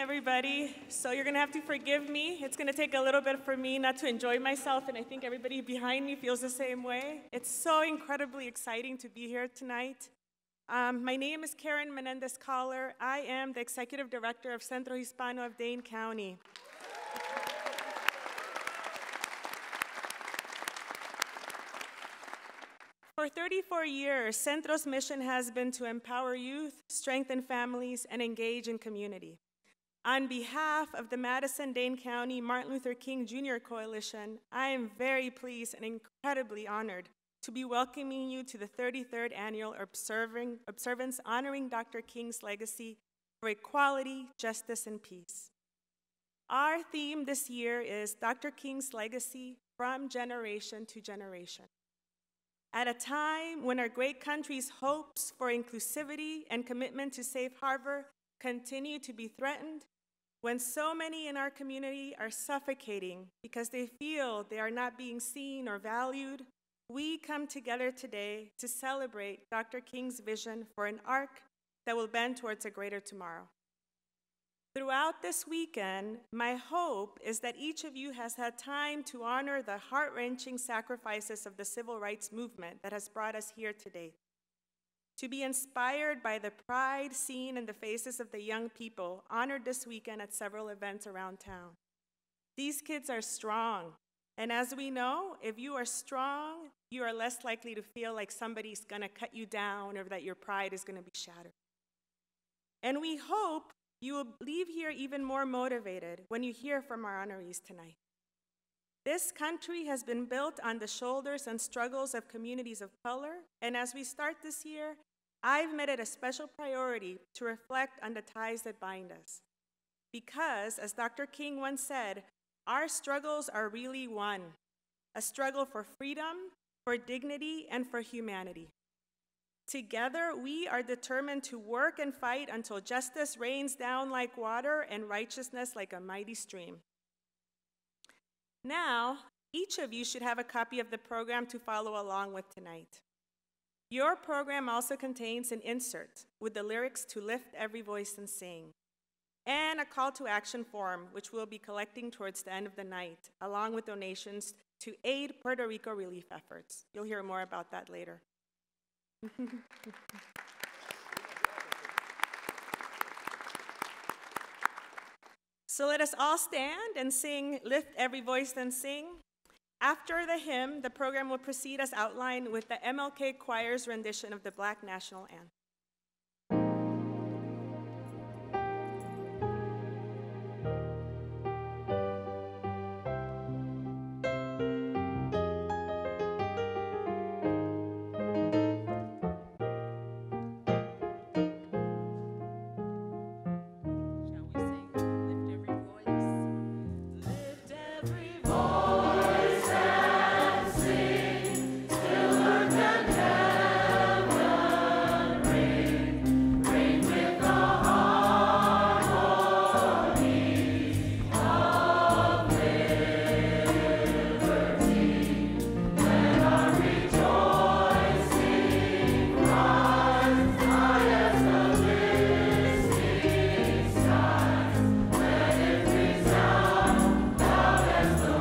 everybody. So you're going to have to forgive me. It's going to take a little bit for me not to enjoy myself, and I think everybody behind me feels the same way. It's so incredibly exciting to be here tonight. My name is Karen Menendez-Collar. I am the Executive Director of Centro Hispano of Dane County. For 34 years, Centro's mission has been to empower youth, strengthen families, and engage in community. On behalf of the Madison, Dane County Martin Luther King Jr. Coalition, I am very pleased and incredibly honored to be welcoming you to the 33rd Annual Observance honoring Dr. King's legacy for equality, justice, and peace. Our theme this year is Dr. King's legacy from generation to generation. At a time when our great country's hopes for inclusivity and commitment to safe harbor continue to be threatened, when so many in our community are suffocating because they feel they are not being seen or valued, we come together today to celebrate Dr. King's vision for an arc that will bend towards a greater tomorrow. Throughout this weekend, my hope is that each of you has had time to honor the heart-wrenching sacrifices of the civil rights movement that has brought us here today. To be inspired by the pride seen in the faces of the young people honored this weekend at several events around town. These kids are strong, and as we know, if you are strong, you are less likely to feel like somebody's gonna cut you down or that your pride is gonna be shattered. And we hope you will leave here even more motivated when you hear from our honorees tonight. This country has been built on the shoulders and struggles of communities of color, and as we start this year, I've made it a special priority to reflect on the ties that bind us. Because, as Dr. King once said, our struggles are really one, a struggle for freedom, for dignity, and for humanity. Together, we are determined to work and fight until justice rains down like water and righteousness like a mighty stream. Now, each of you should have a copy of the program to follow along with tonight. Your program also contains an insert with the lyrics to Lift Every Voice and Sing, and a call to action form, which we'll be collecting towards the end of the night, along with donations to aid Puerto Rico relief efforts. You'll hear more about that later. So let us all stand and sing Lift Every Voice and Sing. After the hymn, the program will proceed as outlined with the MLK Choir's rendition of the Black National Anthem. As the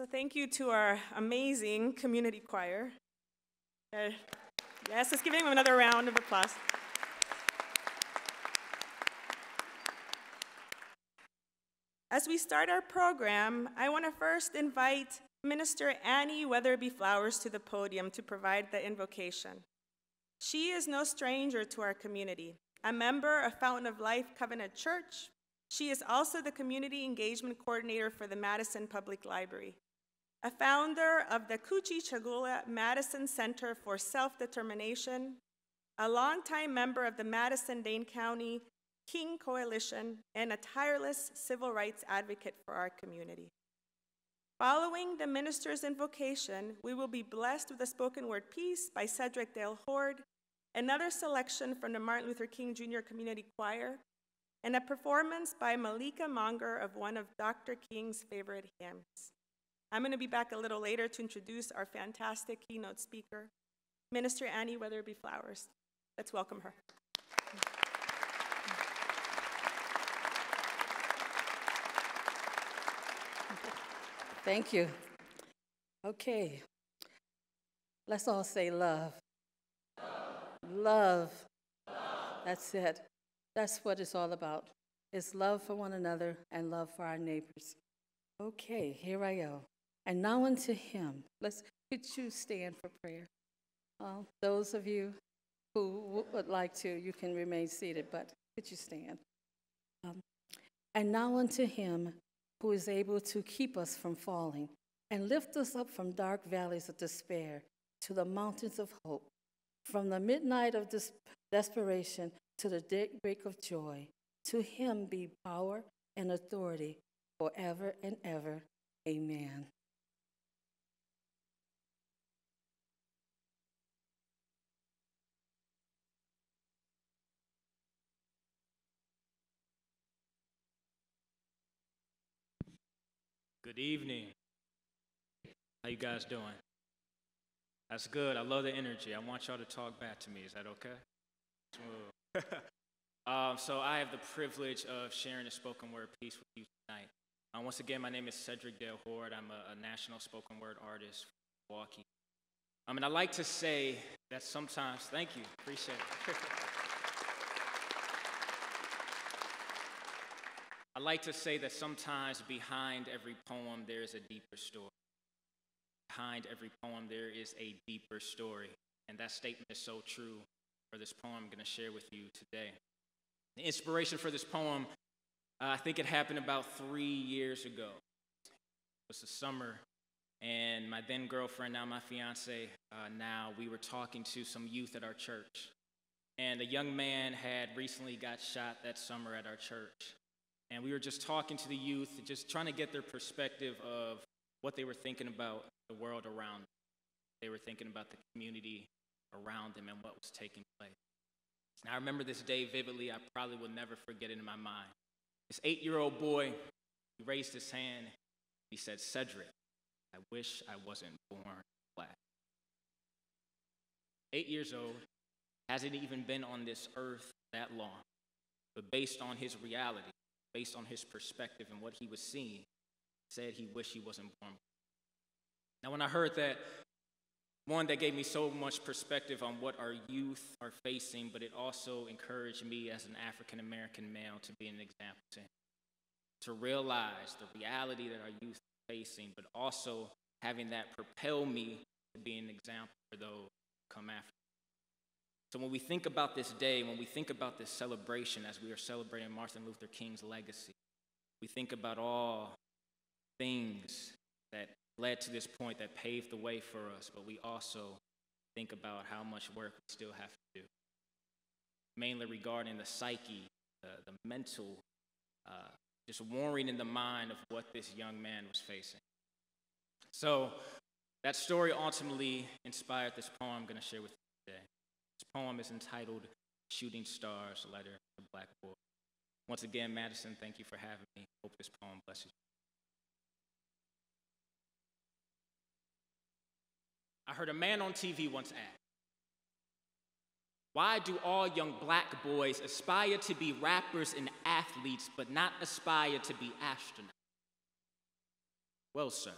So thank you to our amazing community choir. Yes, let's give them another round of applause. As we start our program, I want to first invite Minister Annie Weatherby Flowers to the podium to provide the invocation. She is no stranger to our community. A member of Fountain of Life Covenant Church, she is also the Community Engagement Coordinator for the Madison Public Library, a founder of the Kuchi Chagula Madison Center for Self-Determination, a longtime member of the Madison-Dane County King Coalition, and a tireless civil rights advocate for our community. Following the minister's invocation, we will be blessed with a spoken word piece by Cedric Dale Horde, another selection from the Martin Luther King Jr. Community Choir, and a performance by Malika Monger of one of Dr. King's favorite hymns. I'm going to be back a little later to introduce our fantastic keynote speaker, Minister Annie Weatherby Flowers. Let's welcome her. Thank you. Okay, let's all say love. Love. That's it. That's what it's all about. It's love for one another and love for our neighbors. Okay, here I go. And now unto him. Could you stand for prayer? Those of you who would like to, you can remain seated, but could you stand? And now unto him who is able to keep us from falling and lift us up from dark valleys of despair to the mountains of hope, from the midnight of desperation to the daybreak of joy. To him be power and authority forever and ever. Amen. Good evening. How you guys doing? That's good. I love the energy. I want y'all to talk back to me. Is that okay? Smooth. So I have the privilege of sharing a spoken word piece with you tonight. Once again, my name is Cedric Dale Horde. I'm a national spoken word artist from Milwaukee. And I like to say that sometimes, thank you, appreciate it. I like to say that sometimes behind every poem, there is a deeper story. Behind every poem, there is a deeper story. And that statement is so true for this poem I'm going to share with you today. The inspiration for this poem, I think it happened about 3 years ago. It was the summer, and my then girlfriend, now my fiance, we were talking to some youth at our church. And a young man had recently got shot that summer at our church. And we were just talking to the youth, just trying to get their perspective of what they were thinking about the world around them. They were thinking about the community around them and what was taking place. And I remember this day vividly. I probably will never forget it in my mind. This 8-year-old boy, he raised his hand. He said, "Cedric, I wish I wasn't born black." 8 years old, hasn't even been on this earth that long. But based on his reality, based on his perspective and what he was seeing, said he wished he wasn't born. Now, when I heard that, one, that gave me so much perspective on what our youth are facing, but it also encouraged me as an African-American male to be an example to him, to realize the reality that our youth are facing, but also having that propel me to be an example for those who come after. So when we think about this day, when we think about this celebration as we are celebrating Martin Luther King's legacy, we think about all things that led to this point that paved the way for us, but we also think about how much work we still have to do, mainly regarding the psyche, the mental, just warring in the mind of what this young man was facing. So that story ultimately inspired this poem I'm going to share with you today. This poem is entitled "Shooting Stars, Letter to Black Boy." Once again, Madison, thank you for having me. Hope this poem blesses you. I heard a man on TV once ask, "Why do all young black boys aspire to be rappers and athletes, but not aspire to be astronauts?" Well, sir,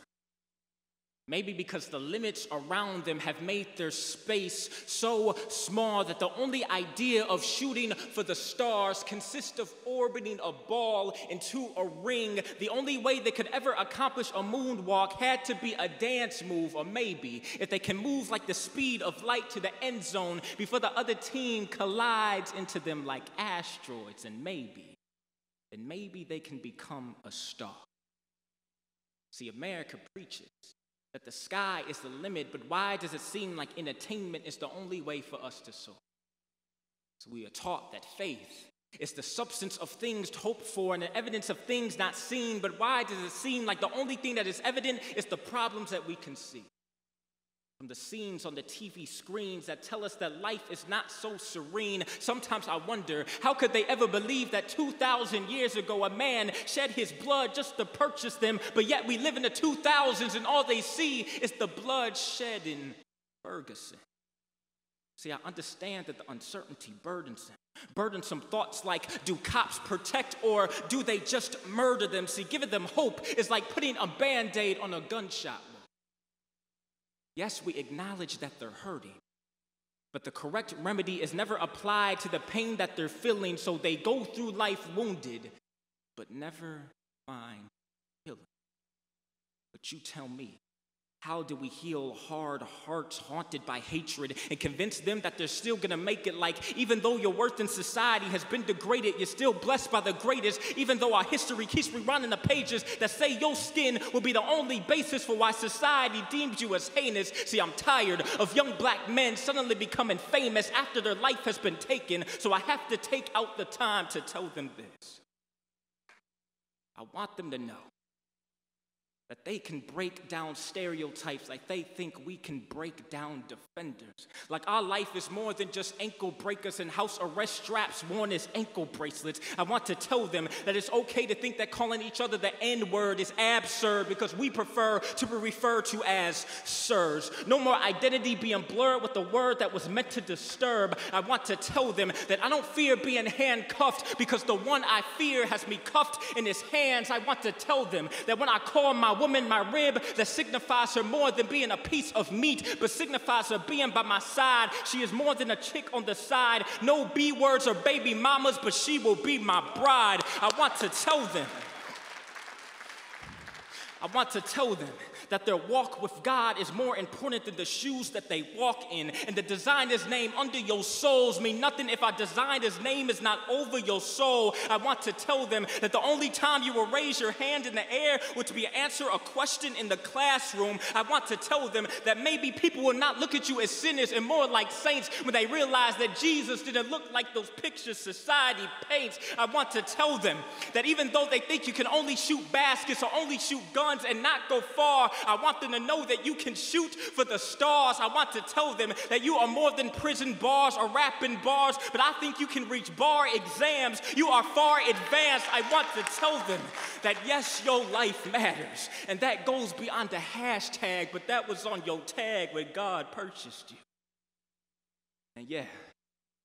Maybe because the limits around them have made their space so small that the only idea of shooting for the stars consists of orbiting a ball into a ring. The only way they could ever accomplish a moonwalk had to be a dance move, or maybe if they can move like the speed of light to the end zone before the other team collides into them like asteroids, and maybe they can become a star. See, America preaches that the sky is the limit, but why does it seem like entertainment is the only way for us to soar? So we are taught that faith is the substance of things hoped for and the evidence of things not seen, but why does it seem like the only thing that is evident is the problems that we can see? From the scenes on the TV screens that tell us that life is not so serene, sometimes I wonder, how could they ever believe that 2,000 years ago a man shed his blood just to purchase them, but yet we live in the 2000s and all they see is the blood shed in Ferguson? See, I understand that the uncertainty burdensome thoughts like, do cops protect or do they just murder them? See, giving them hope is like putting a Band-Aid on a gunshot wound. Yes, we acknowledge that they're hurting, but the correct remedy is never applied to the pain that they're feeling, so they go through life wounded, but never find healing. But you tell me, how do we heal hard hearts haunted by hatred and convince them that they're still gonna make it, like even though your worth in society has been degraded, you're still blessed by the greatest, even though our history keeps rerunning the pages that say your skin will be the only basis for why society deems you as heinous. See, I'm tired of young black men suddenly becoming famous after their life has been taken, so I have to take out the time to tell them this. I want them to know that they can break down stereotypes like they think we can break down defenders. Like our life is more than just ankle breakers and house arrest straps worn as ankle bracelets. I want to tell them that it's okay to think that calling each other the N-word is absurd because we prefer to be referred to as sirs. No more identity being blurred with the word that was meant to disturb. I want to tell them that I don't fear being handcuffed because the one I fear has me cuffed in his hands. I want to tell them that when I call my woman my rib, that signifies her more than being a piece of meat, but signifies her being by my side. She is more than a chick on the side. No B words or baby mamas, but she will be my bride. I want to tell them that their walk with God is more important than the shoes that they walk in. And the designer's name under your souls mean nothing if our designer's name is not over your soul. I want to tell them that the only time you will raise your hand in the air would be to answer a question in the classroom. I want to tell them that maybe people will not look at you as sinners and more like saints when they realize that Jesus didn't look like those pictures society paints. I want to tell them that even though they think you can only shoot baskets or only shoot guns and not go far, I want them to know that you can shoot for the stars. I want to tell them that you are more than prison bars or rapping bars, but I think you can reach bar exams. You are far advanced. I want to tell them that yes, your life matters, and that goes beyond the hashtag, but that was on your tag when God purchased you. And yeah,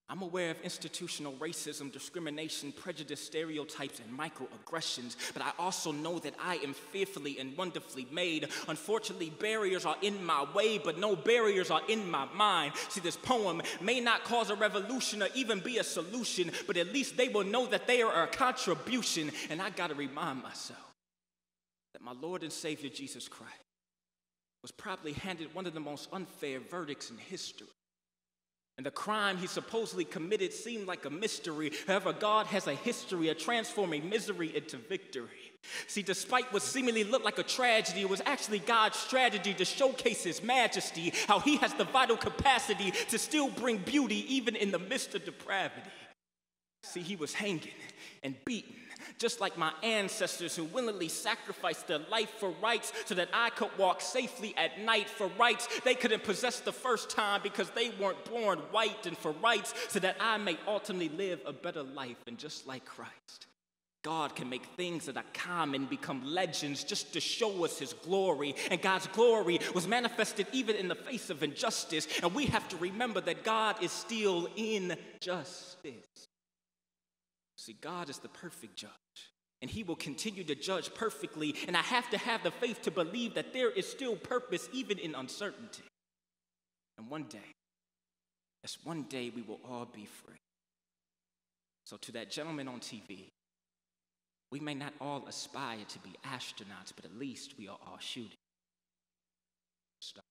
I'm aware of institutional racism, discrimination, prejudice, stereotypes, and microaggressions, but I also know that I am fearfully and wonderfully made. Unfortunately, barriers are in my way, but no barriers are in my mind. See, this poem may not cause a revolution or even be a solution, but at least they will know that they are a contribution. And I gotta remind myself that my Lord and Savior Jesus Christ was probably handed one of the most unfair verdicts in history. And the crime he supposedly committed seemed like a mystery. However, God has a history of transforming misery into victory. See, despite what seemingly looked like a tragedy, it was actually God's strategy to showcase his majesty, how he has the vital capacity to still bring beauty even in the midst of depravity. See, he was hanging and beaten, just like my ancestors who willingly sacrificed their life for rights so that I could walk safely at night, for rights they couldn't possess the first time because they weren't born white, and for rights so that I may ultimately live a better life. And just like Christ, God can make things that are common become legends just to show us his glory. And God's glory was manifested even in the face of injustice. And we have to remember that God is still in justice. See, God is the perfect judge. and he will continue to judge perfectly. And I have to have the faith to believe that there is still purpose even in uncertainty. And one day, yes, one day we will all be free. So to that gentleman on TV, we may not all aspire to be astronauts, but at least we are all shooting stars.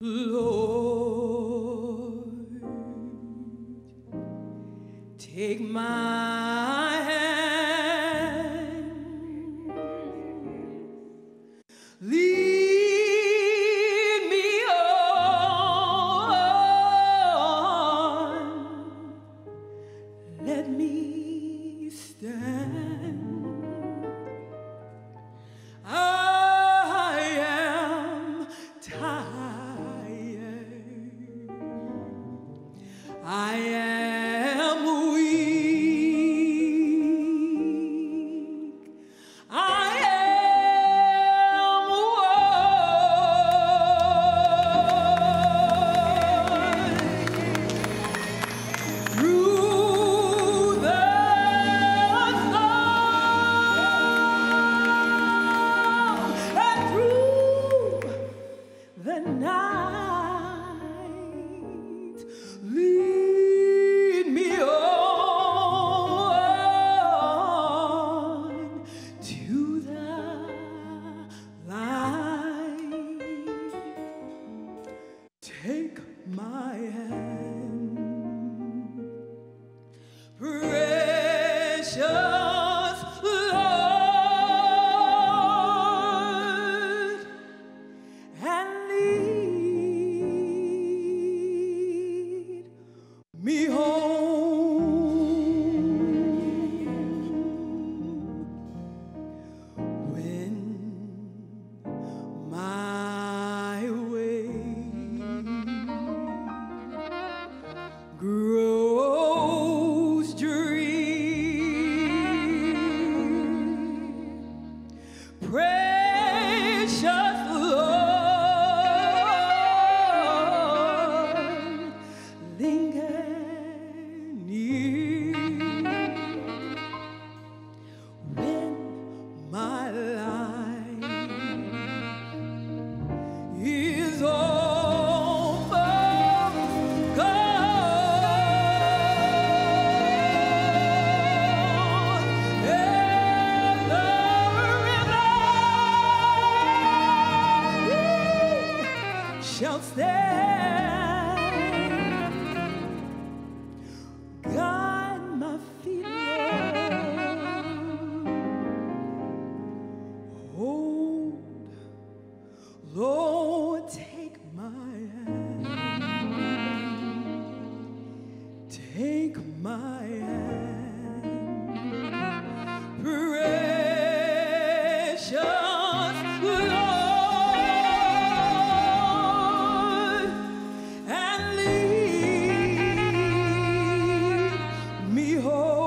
Lord, take my hand, lead me on, let me stand. I am tired. I am weak. I am worn through the storm and through the night. Lead me on to the light. Take my hand, precious Lord, and lead me home when my way grows dreary. Precious Lord, linger near when my life is almost gone, and the river shall stand. Guide my feet, Lord. Hold, Lord, take my hand. Take my hand. Precious Lord, and lead me home.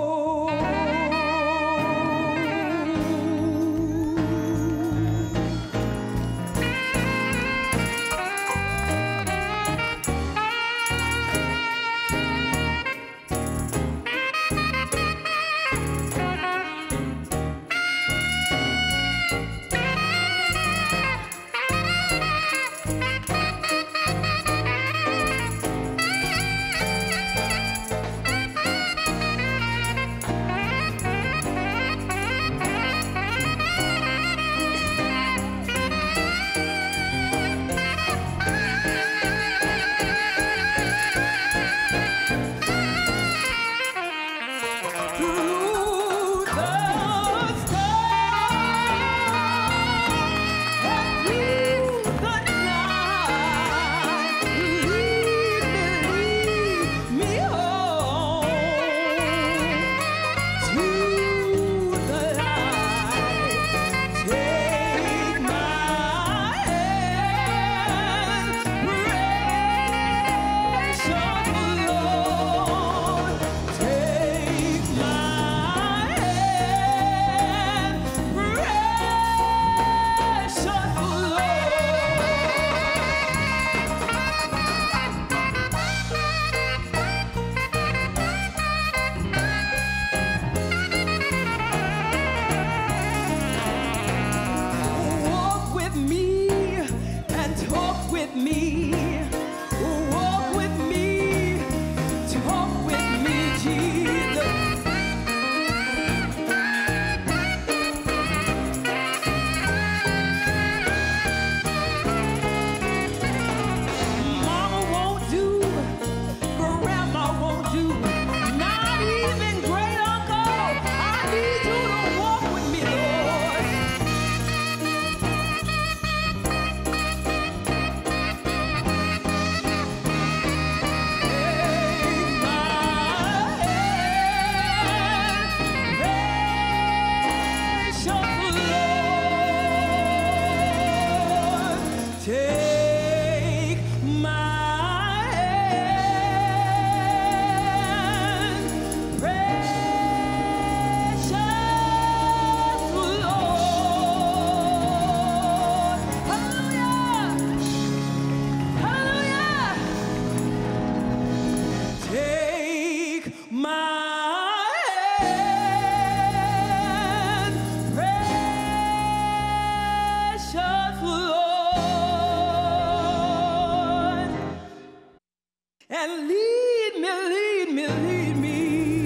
and lead me, lead me, lead me,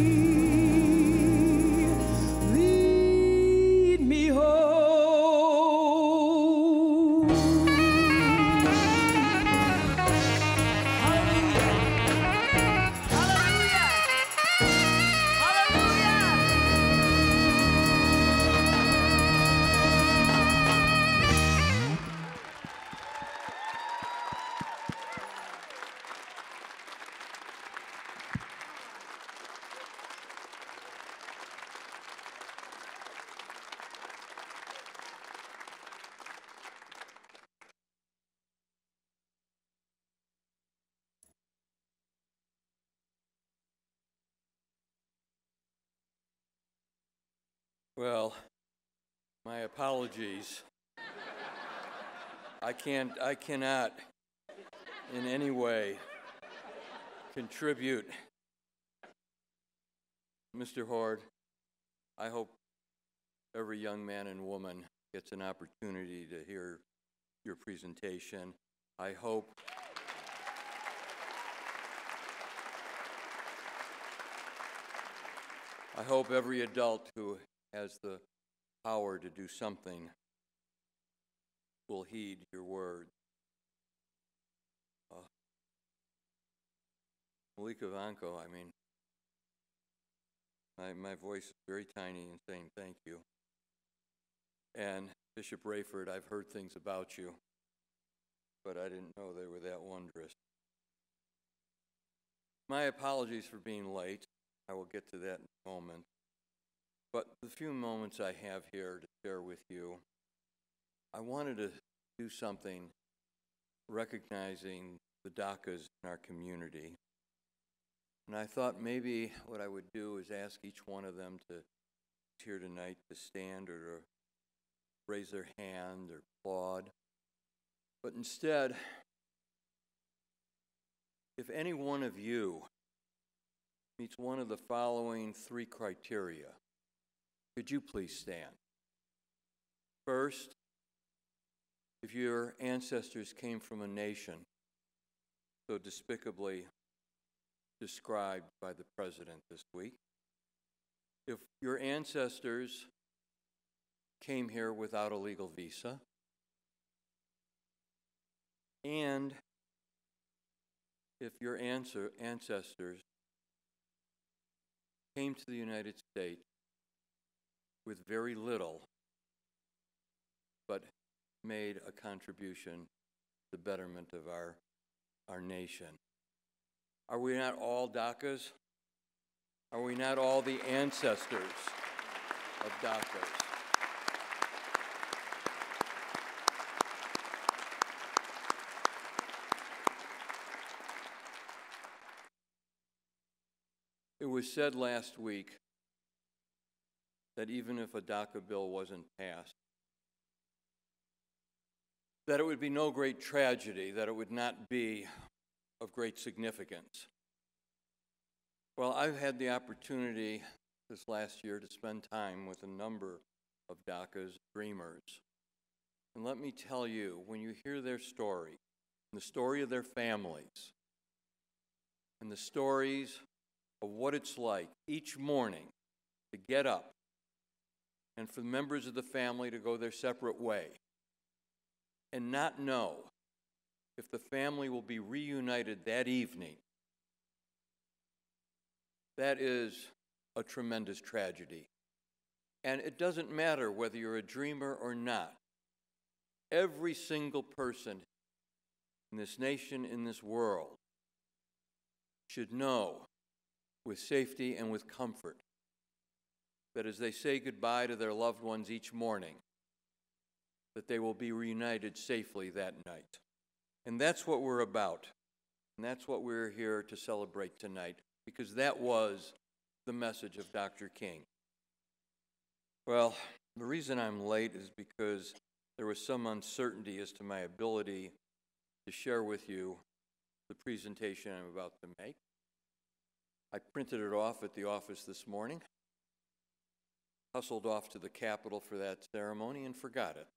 lead me home. Hallelujah. Hallelujah. Well, my apologies. I cannot in any way contribute. Mr. Horde, I hope every young man and woman gets an opportunity to hear your presentation. I hope every adult who has the power to do something will heed your words. Malika Vanko, I mean, my voice is very tiny in saying thank you. And Bishop Rayford, I've heard things about you, but I didn't know they were that wondrous. My apologies for being late. I will get to that in a moment. But the few moments I have here to share with you, I wanted to do something recognizing the DACAs in our community. And I thought maybe what I would do is ask each one of them to here tonight to stand or to raise their hand or applaud. But instead, if any one of you meets one of the following three criteria, could you please stand? First, if your ancestors came from a nation so despicably described by the president this week, if your ancestors came here without a legal visa, and if your ancestors came to the United States with very little, but made a contribution to the betterment of our nation. Are we not all DACAs? Are we not all the ancestors of DACAs? It was said last week that even if a DACA bill wasn't passed, that it would be no great tragedy, that it would not be of great significance. Well, I've had the opportunity this last year to spend time with a number of DACA's dreamers. And let me tell you, when you hear their story, the story of their families, and the stories of what it's like each morning to get up and for the members of the family to go their separate way and not know if the family will be reunited that evening, that is a tremendous tragedy. And it doesn't matter whether you're a dreamer or not. Every single person in this nation, in this world, should know with safety and with comfort that as they say goodbye to their loved ones each morning, that they will be reunited safely that night. And that's what we're about. And that's what we're here to celebrate tonight, because that was the message of Dr. King. Well, the reason I'm late is because there was some uncertainty as to my ability to share with you the presentation I'm about to make. I printed it off at the office this morning, hustled off to the Capitol for that ceremony, and forgot it.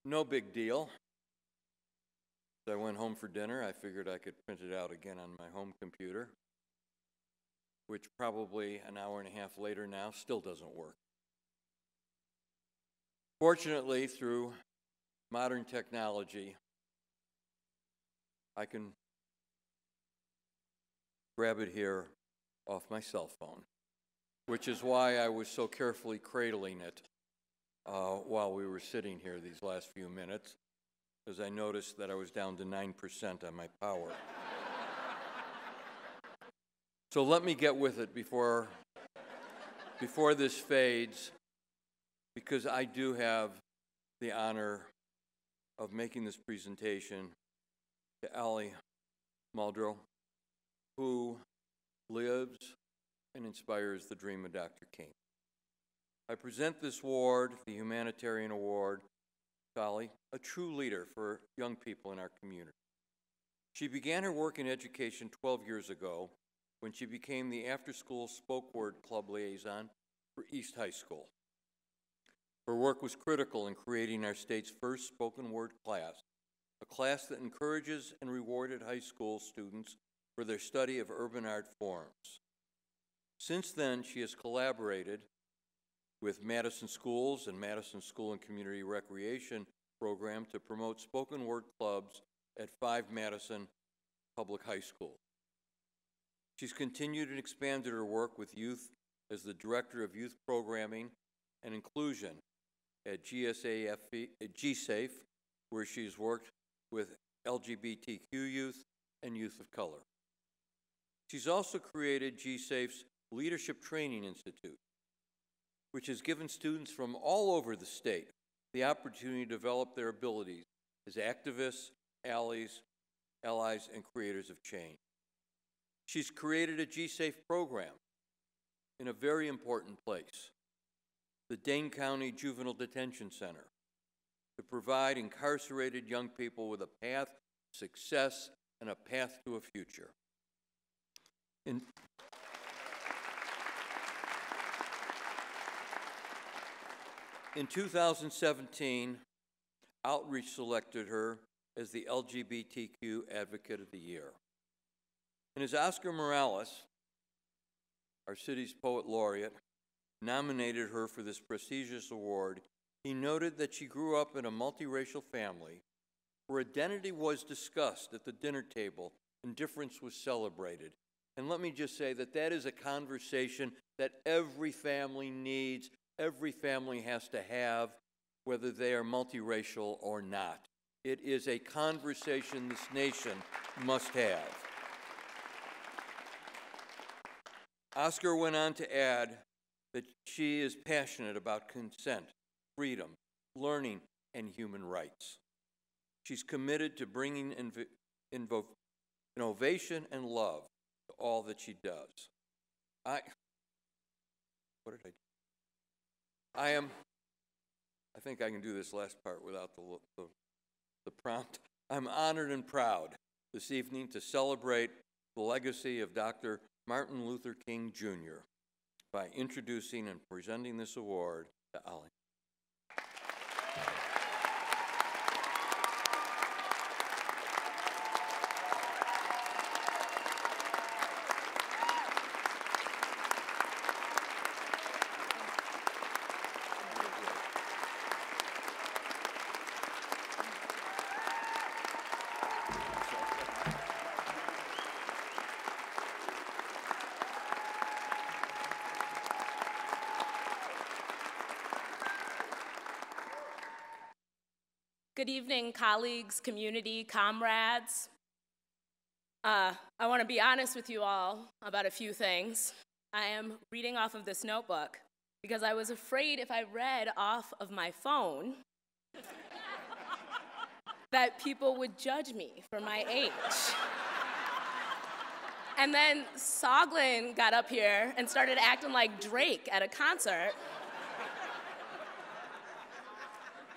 No big deal. As I went home for dinner, I figured I could print it out again on my home computer, which probably an hour and a half later now still doesn't work. Fortunately, through modern technology, I can grab it here off my cell phone, which is why I was so carefully cradling it while we were sitting here these last few minutes, because I noticed that I was down to 9% on my power. So let me get with it before this fades, because I do have the honor of making this presentation to Allie Muldrow, who lives and inspires the dream of Dr. King. I present this award, the Humanitarian Award, to Allie, a true leader for young people in our community. She began her work in education 12 years ago when she became the after-school spoke word club liaison for East High School. Her work was critical in creating our state's first spoken word class, a class that encourages and rewarded high school students for their study of urban art forms. Since then, she has collaborated with Madison Schools and Madison School and Community Recreation Program to promote spoken word clubs at 5 Madison public high schools. She's continued and expanded her work with youth as the Director of Youth Programming and Inclusion at GSAFE, where she's worked with LGBTQ youth and youth of color. She's also created GSAFE's Leadership Training Institute, which has given students from all over the state the opportunity to develop their abilities as activists, allies, and creators of change. She's created a GSAFE program in a very important place, the Dane County Juvenile Detention Center, to provide incarcerated young people with a path to success and a path to a future. In 2017, Outreach selected her as the LGBTQ Advocate of the Year. And as Oscar Morales, our city's poet laureate, nominated her for this prestigious award, he noted that she grew up in a multiracial family where identity was discussed at the dinner table and difference was celebrated. And let me just say that that is a conversation that every family needs, every family has to have, whether they are multiracial or not. It is a conversation this nation must have. Oscar went on to add that she is passionate about consent, freedom, learning, and human rights. She's committed to bringing innovation and love to all that she does. I think I can do this last part without the prompt. I'm honored and proud this evening to celebrate the legacy of Dr. Martin Luther King, Jr. by introducing and presenting this award to Allie. Good evening, colleagues, community, comrades. I want to be honest with you all about a few things. I am reading off of this notebook because I was afraid if I read off of my phone that people would judge me for my age. And then Soglin got up here and started acting like Drake at a concert.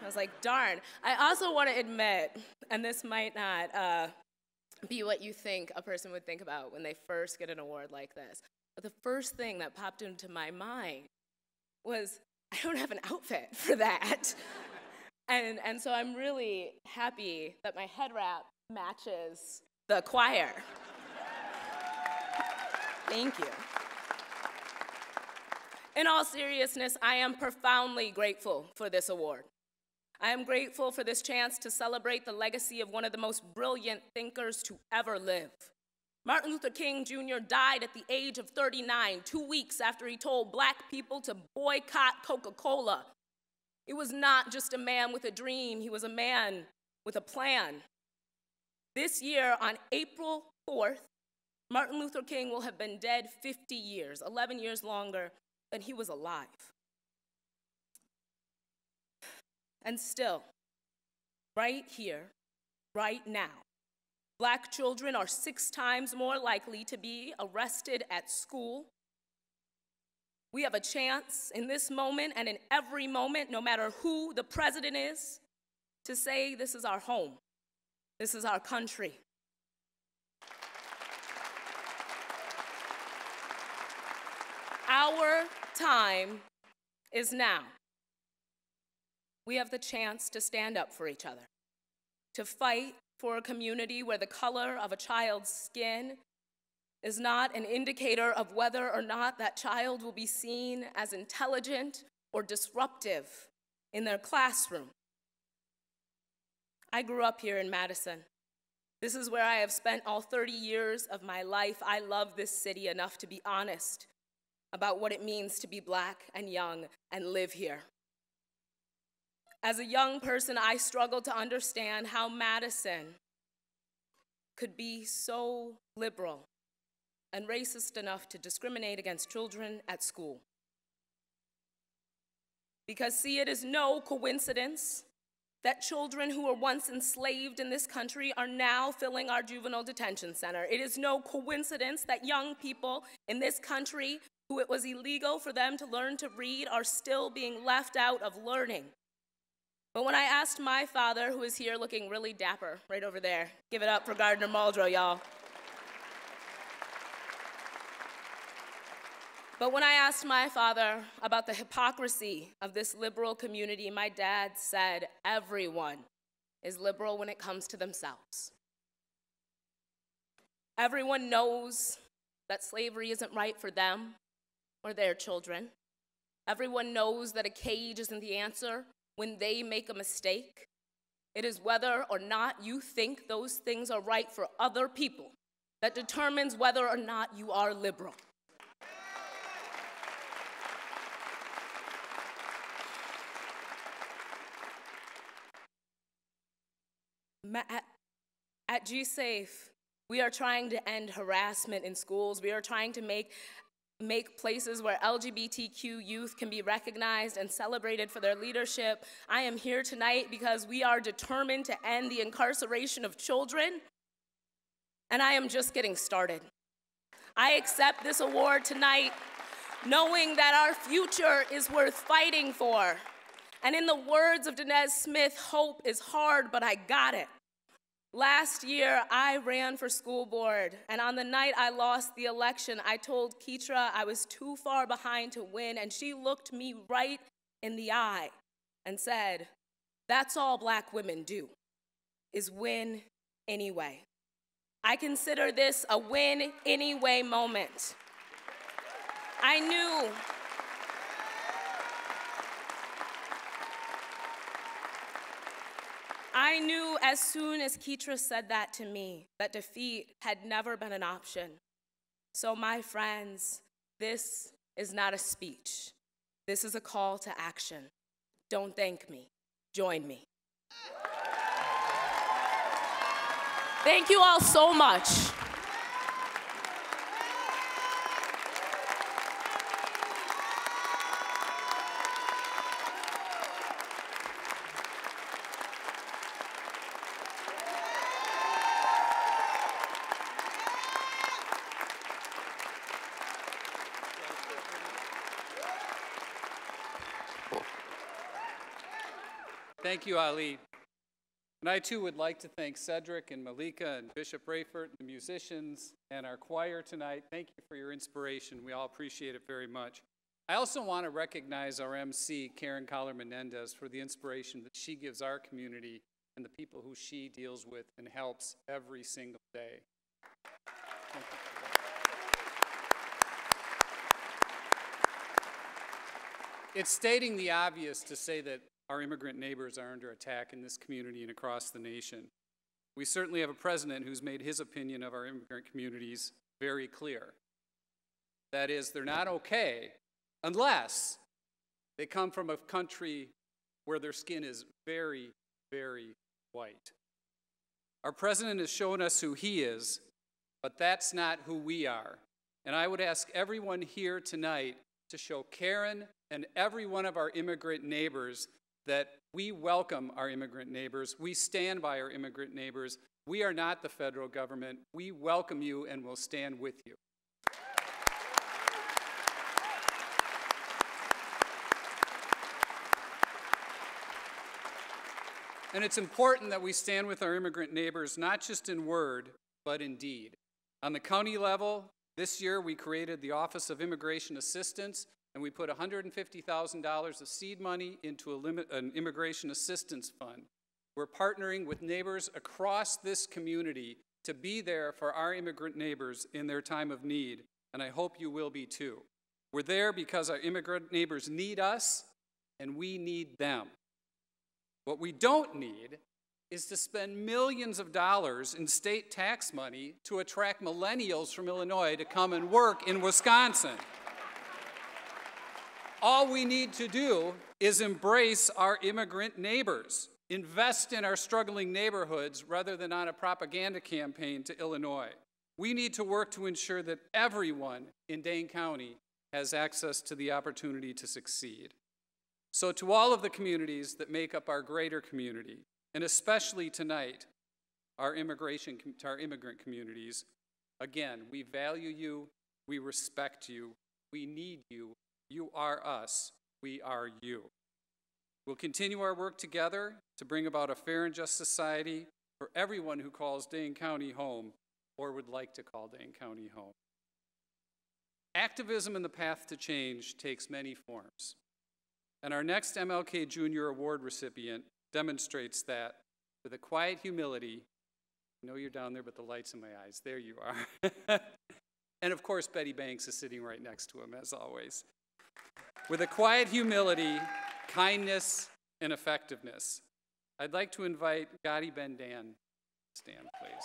I was like, darn. I also want to admit, and this might not be what you think a person would think about when they first get an award like this, but the first thing that popped into my mind was, I don't have an outfit for that. And so I'm really happy that my head wrap matches the choir. Thank you. In all seriousness, I am profoundly grateful for this award. I am grateful for this chance to celebrate the legacy of one of the most brilliant thinkers to ever live. Martin Luther King Jr. died at the age of 39, 2 weeks after he told black people to boycott Coca-Cola. He was not just a man with a dream, he was a man with a plan. This year, on April 4th, Martin Luther King will have been dead 50 years, 11 years longer than he was alive. And still, right here, right now, black children are 6 times more likely to be arrested at school. We have a chance in this moment and in every moment, no matter who the president is, to say this is our home, this is our country. Our time is now. We have the chance to stand up for each other, to fight for a community where the color of a child's skin is not an indicator of whether or not that child will be seen as intelligent or disruptive in their classroom. I grew up here in Madison. This is where I have spent all 30 years of my life. I love this city enough to be honest about what it means to be black and young and live here. As a young person, I struggled to understand how Madison could be so liberal and racist enough to discriminate against children at school. Because, see, it is no coincidence that children who were once enslaved in this country are now filling our juvenile detention center. It is no coincidence that young people in this country who it was illegal for them to learn to read are still being left out of learning. But when I asked my father, who is here looking really dapper right over there, give it up for Gardner Muldrow, y'all. But when I asked my father about the hypocrisy of this liberal community, my dad said, everyone is liberal when it comes to themselves. Everyone knows that slavery isn't right for them or their children. Everyone knows that a cage isn't the answer when they make a mistake. It is whether or not you think those things are right for other people that determines whether or not you are liberal. At G-Safe, we are trying to end harassment in schools. We are trying to make places where LGBTQ youth can be recognized and celebrated for their leadership. I am here tonight because we are determined to end the incarceration of children, and I am just getting started. I accept this award tonight knowing that our future is worth fighting for. And in the words of Dinez Smith, hope is hard, but I got it. Last year, I ran for school board, and on the night I lost the election, I told Keitra I was too far behind to win, and she looked me right in the eye and said, that's all black women do, is win anyway. I consider this a win anyway moment. I knew as soon as Keitra said that to me, that defeat had never been an option. So my friends, this is not a speech. This is a call to action. Don't thank me, join me. Thank you all so much. Thank you, Ali. And I too would like to thank Cedric and Malika and Bishop Rayford, the musicians, and our choir tonight. Thank you for your inspiration. We all appreciate it very much. I also want to recognize our MC, Karen Collar-Menendez, for the inspiration that she gives our community and the people who she deals with and helps every single day. Thank you. It's stating the obvious to say that our immigrant neighbors are under attack in this community and across the nation. We certainly have a president who's made his opinion of our immigrant communities very clear. That is, they're not okay unless they come from a country where their skin is very, very white. Our president has shown us who he is, but that's not who we are. And I would ask everyone here tonight to show Karen and every one of our immigrant neighbors that we welcome our immigrant neighbors. We stand by our immigrant neighbors. We are not the federal government. We welcome you and will stand with you. And it's important that we stand with our immigrant neighbors, not just in word, but in deed. On the county level, this year we created the Office of Immigration Assistance, and we put $150,000 of seed money into an immigration assistance fund. We're partnering with neighbors across this community to be there for our immigrant neighbors in their time of need, and I hope you will be too. We're there because our immigrant neighbors need us, and we need them. What we don't need is to spend millions of dollars in state tax money to attract millennials from Illinois to come and work in Wisconsin. All we need to do is embrace our immigrant neighbors, invest in our struggling neighborhoods rather than on a propaganda campaign to Illinois. We need to work to ensure that everyone in Dane County has access to the opportunity to succeed. So to all of the communities that make up our greater community, and especially tonight, our immigrant communities, again, we value you, we respect you, we need you, you are us, we are you. We'll continue our work together to bring about a fair and just society for everyone who calls Dane County home or would like to call Dane County home. Activism in the path to change takes many forms. And our next MLK Jr. Award recipient demonstrates that with a quiet humility. I know you're down there, but the light's in my eyes. There you are. And of course, Betty Banks is sitting right next to him, as always. With a quiet humility, kindness, and effectiveness, I'd like to invite Gotti Ben Dan to stand, please.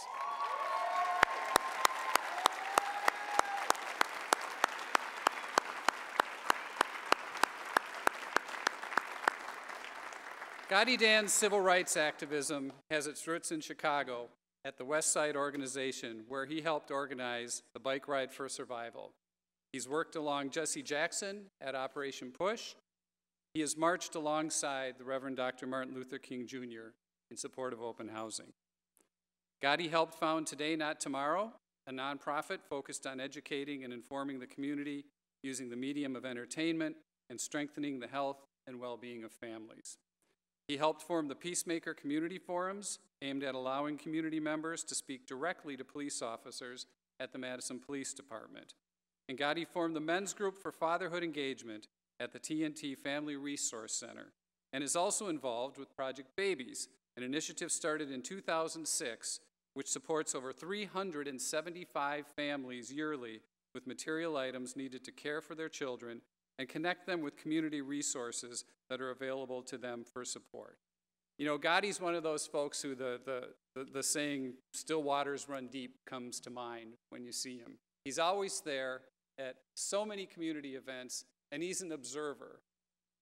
Gotti Dan's civil rights activism has its roots in Chicago at the West Side Organization, where he helped organize the Bike Ride for Survival. He's worked along Jesse Jackson at Operation Push. He has marched alongside the Reverend Dr. Martin Luther King Jr. in support of open housing. Gotti helped found Today Not Tomorrow, a nonprofit focused on educating and informing the community using the medium of entertainment and strengthening the health and well-being of families. He helped form the Peacemaker Community Forums, aimed at allowing community members to speak directly to police officers at the Madison Police Department. And Gotti formed the Men's Group for Fatherhood Engagement at the TNT Family Resource Center, and is also involved with Project Babies, an initiative started in 2006, which supports over 375 families yearly with material items needed to care for their children and connect them with community resources that are available to them for support. You know, Gotti's one of those folks who the saying, still waters run deep, comes to mind when you see him. He's always there at so many community events, and he's an observer.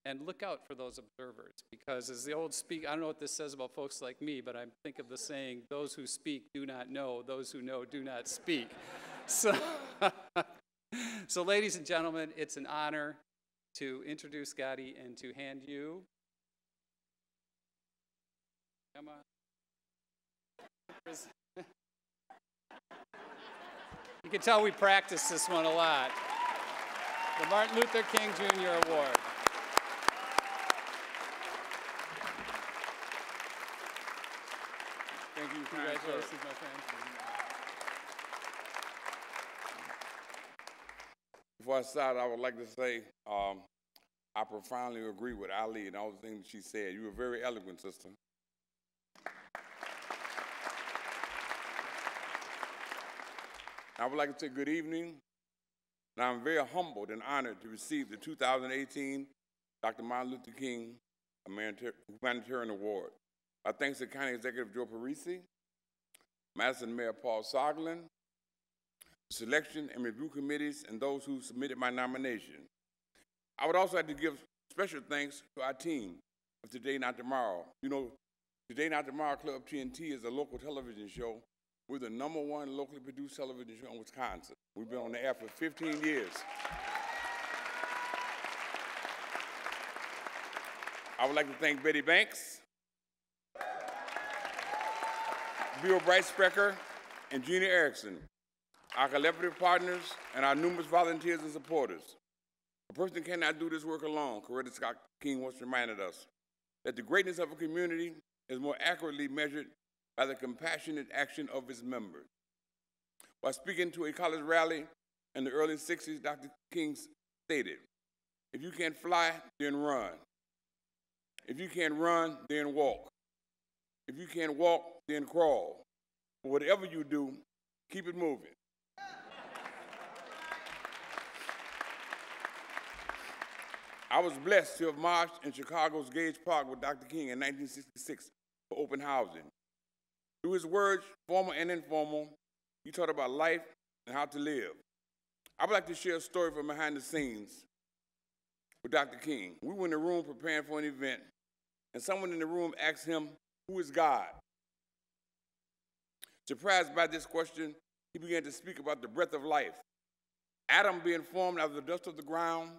And look out for those observers, because as the old I don't know what this says about folks like me, but I think of the saying, those who speak do not know, those who know do not speak. So ladies and gentlemen, it's an honor to introduce Gotti and to hand you, come on. You can tell we practiced this one a lot. The Martin Luther King Jr. Award. Thank you. Congratulations, my friend. Before I start, I would like to say I profoundly agree with Ali and all the things she said. You were very eloquent, sister. I would like to say good evening, and I'm very humbled and honored to receive the 2018 Dr. Martin Luther King Humanitarian Award. Our thanks to County Executive Joe Parisi, Madison Mayor Paul Soglin, selection and review committees, and those who submitted my nomination. I would also like to give special thanks to our team of Today Not Tomorrow. You know, Today Not Tomorrow Club TNT is a local television show. We're the #1 locally produced television show in Wisconsin. We've been on the air for 15 years. I would like to thank Betty Banks, Bill Brightsprecher, and Gina Erickson, our collaborative partners, and our numerous volunteers and supporters. A person cannot do this work alone. Coretta Scott King once reminded us that the greatness of a community is more accurately measured by the compassionate action of its members. While speaking to a college rally in the early 60s, Dr. King stated, "If you can't fly, then run. If you can't run, then walk. If you can't walk, then crawl. But whatever you do, keep it moving." I was blessed to have marched in Chicago's Gage Park with Dr. King in 1966 for open housing. Through his words, formal and informal, he taught about life and how to live. I would like to share a story from behind the scenes with Dr. King. We were in a room preparing for an event, and someone in the room asked him, "Who is God?" Surprised by this question, he began to speak about the breath of life. Adam being formed out of the dust of the ground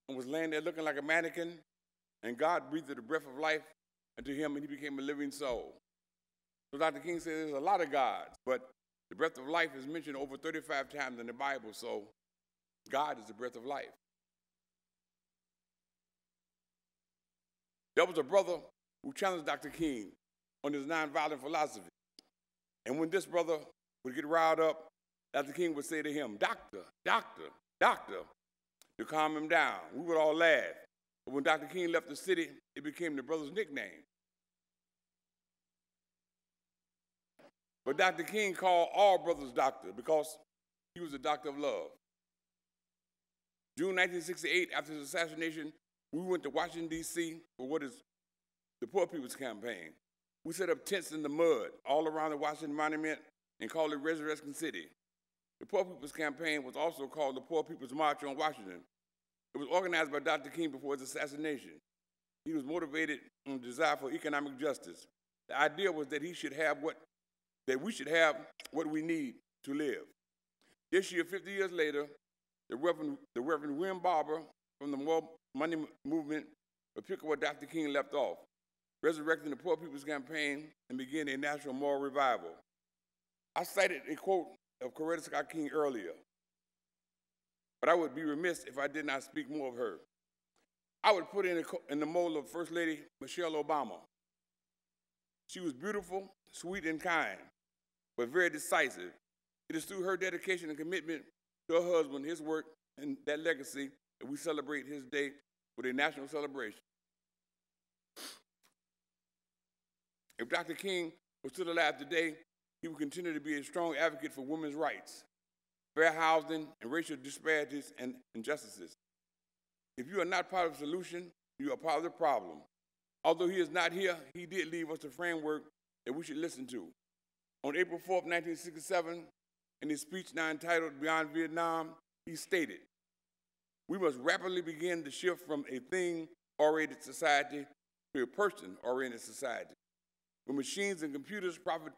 and was laying there looking like a mannequin, and God breathed the breath of life into him, and he became a living soul. So Dr. King said there's a lot of gods, but the breath of life is mentioned over 35 times in the Bible, so God is the breath of life. There was a brother who challenged Dr. King on his nonviolent philosophy. And when this brother would get riled up, Dr. King would say to him, "Doctor, doctor, doctor," to calm him down. We would all laugh. But when Dr. King left the city, it became the brother's nickname. But Dr. King called all brothers doctor because he was a doctor of love. June 1968, after his assassination, we went to Washington, D.C. for what is the Poor People's Campaign. We set up tents in the mud all around the Washington Monument and called it Resurrection City. The Poor People's Campaign was also called the Poor People's March on Washington. It was organized by Dr. King before his assassination. He was motivated and desire for economic justice. The idea was that we should have what we need to live. This year, 50 years later, the Reverend William Barber from the More Money Movement will pick up where Dr. King left off, resurrecting the Poor People's Campaign and begin a national moral revival. I cited a quote of Coretta Scott King earlier, but I would be remiss if I did not speak more of her. I would put in the mold of First Lady Michelle Obama. She was beautiful, sweet, and kind, but very decisive. It is through her dedication and commitment to her husband, his work, and that legacy that we celebrate his day with a national celebration. If Dr. King was still alive today, he would continue to be a strong advocate for women's rights, fair housing, and racial disparities and injustices. If you are not part of the solution, you are part of the problem. Although he is not here, he did leave us a framework that we should listen to. On April 4th, 1967, in his speech now entitled Beyond Vietnam, he stated, "We must rapidly begin the shift from a thing-oriented society to a person-oriented society, where machines and computers, profit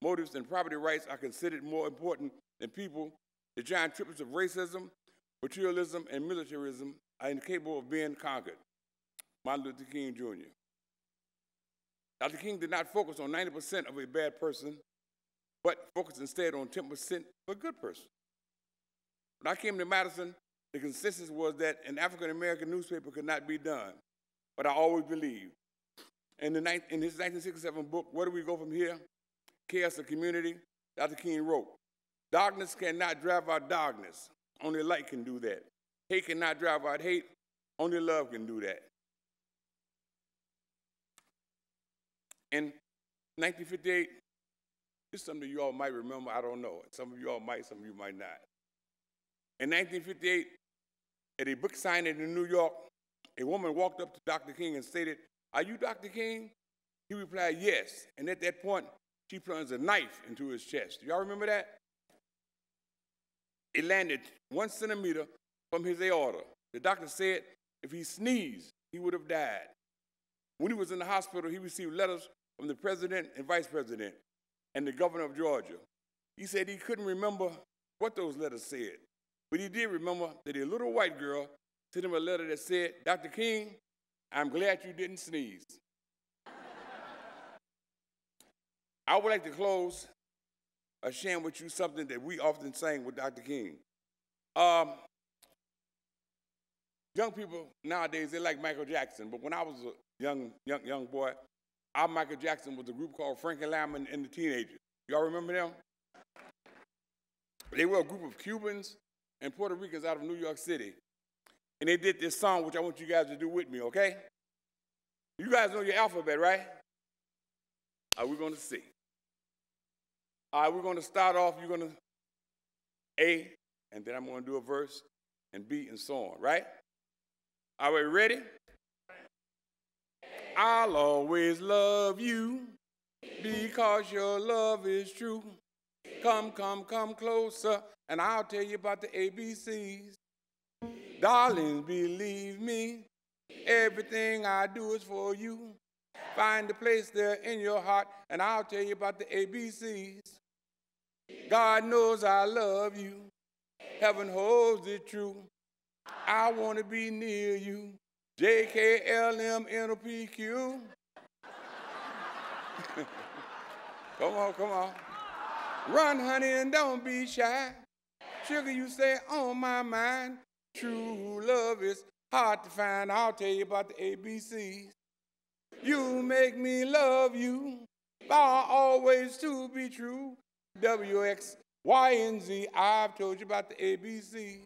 motives, and property rights are considered more important than people. The giant triplets of racism, materialism, and militarism are incapable of being conquered." Martin Luther King, Jr. Dr. King did not focus on 90% of a bad person, but focused instead on 10% of a good person. When I came to Madison, the consensus was that an African-American newspaper could not be done, but I always believed. In his 1967 book, Where Do We Go From Here? Chaos of Community, Dr. King wrote, "Darkness cannot drive out darkness. Only light can do that. Hate cannot drive out hate. Only love can do that." In 1958, This is something you all might remember, I don't know. Some of you all might, some of you might not. In 1958, at a book signing in New York, a woman walked up to Dr. King and stated, "Are you Dr. King?" He replied, "Yes." And at that point, she plunged a knife into his chest. Do y'all remember that? It landed 1 centimeter from his aorta. The doctor said if he sneezed, he would have died. When he was in the hospital, he received letters from the president and vice president and the governor of Georgia. He said he couldn't remember what those letters said, but he did remember that a little white girl sent him a letter that said, "Dr. King, I'm glad you didn't sneeze." I would like to close by sharing with you something that we often sang with Dr. King. Young people nowadays, they like Michael Jackson, but when I was a young boy, our Michael Jackson was a group called Frankie Lyman and the Teenagers. Y'all remember them? They were a group of Cubans and Puerto Ricans out of New York City. And they did this song, which I want you guys to do with me, okay? You guys know your alphabet, right? All right, we're going to sing. All right, we're going to start off, you're going to A, and then I'm going to do a verse, and B, and so on, right? Are we ready? I'll always love you because your love is true. Come closer, and I'll tell you about the ABCs. Darling, believe me, everything I do is for you. Find the place there in your heart, and I'll tell you about the ABCs. God knows I love you. Heaven holds it true. I want to be near you. JKLMNOPQ. Come on. Run, honey, and don't be shy. Sugar, you stay on my mind. True love is hard to find. I'll tell you about the ABCs. You make me love you. Vow always to be true. W, X, Y, and Z. I've told you about the ABCs.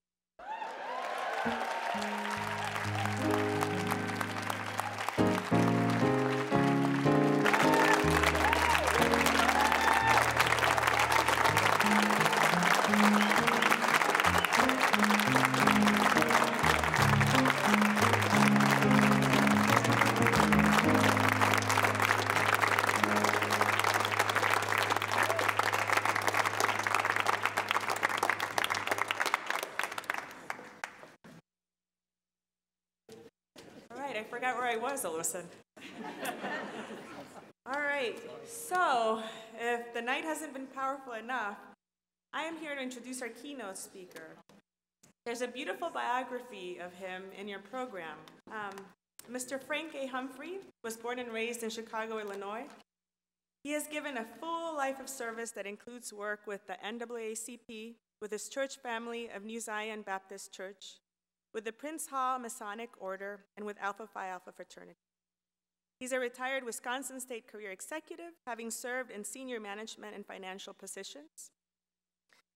I forgot where I was all of a sudden. All right, so if the night hasn't been powerful enough, I am here to introduce our keynote speaker. There's a beautiful biography of him in your program. Mr. Frank A. Humphrey was born and raised in Chicago, Illinois. He has given a full life of service that includes work with the NAACP, with his church family of New Zion Baptist Church, with the Prince Hall Masonic Order, and with Alpha Phi Alpha Fraternity. He's a retired Wisconsin State Career Executive, having served in senior management and financial positions.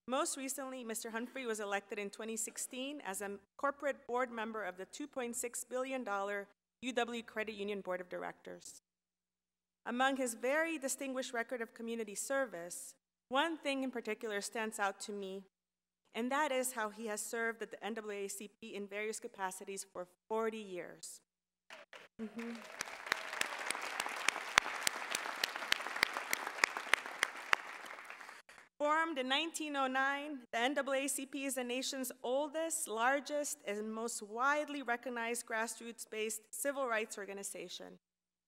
Most recently, Mr. Humphrey was elected in 2016 as a corporate board member of the $2.6 billion UW Credit Union Board of Directors. Among his very distinguished record of community service, one thing in particular stands out to me, and that is how he has served at the NAACP in various capacities for 40 years. Formed in 1909, the NAACP is the nation's oldest, largest, and most widely recognized grassroots-based civil rights organization.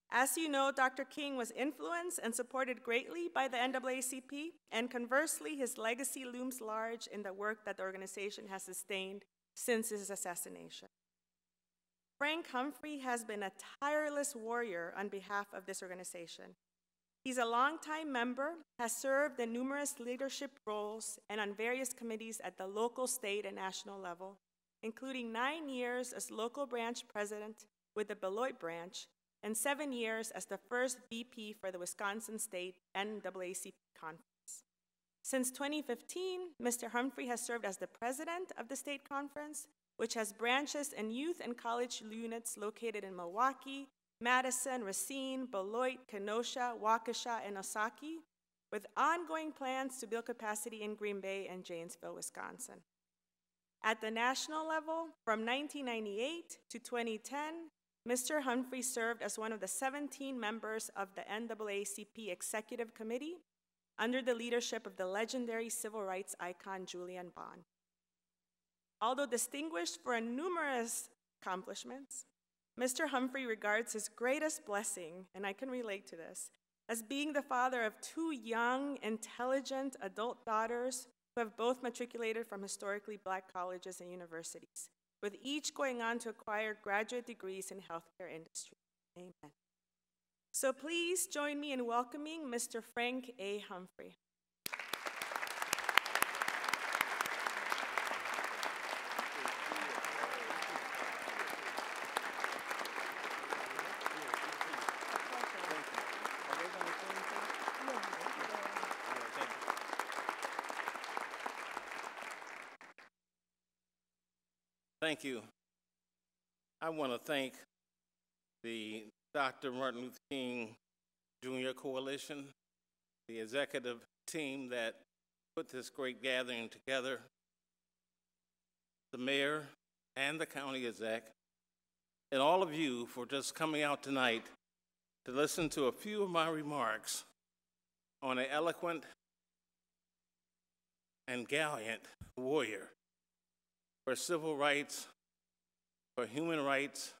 As you know, Dr. King was influenced and supported greatly by the NAACP, and conversely, his legacy looms large in the work that the organization has sustained since his assassination. Frank Humphrey has been a tireless warrior on behalf of this organization. He's a longtime member, has served in numerous leadership roles and on various committees at the local, state, and national level, including 9 years as local branch president with the Beloit branch, and 7 years as the first VP for the Wisconsin State NAACP Conference. Since 2015, Mr. Humphrey has served as the president of the state conference, which has branches in youth and college units located in Milwaukee, Madison, Racine, Beloit, Kenosha, Waukesha, and Osaki, with ongoing plans to build capacity in Green Bay and Janesville, Wisconsin. At the national level, from 1998 to 2010, Mr. Humphrey served as one of the 17 members of the NAACP Executive Committee under the leadership of the legendary civil rights icon Julian Bond. Although distinguished for numerous accomplishments, Mr. Humphrey regards his greatest blessing, and I can relate to this, as being the father of two young, intelligent adult daughters who have both matriculated from historically Black colleges and universities, with each going on to acquire graduate degrees in healthcare industry. Amen. So please join me in welcoming Mr. Frank A. Humphrey. Thank you. I want to thank the Dr. Martin Luther King Jr. Coalition, the executive team that put this great gathering together, the mayor and the county exec, and all of you for just coming out tonight to listen to a few of my remarks on an eloquent and gallant warrior for civil rights, for human rights,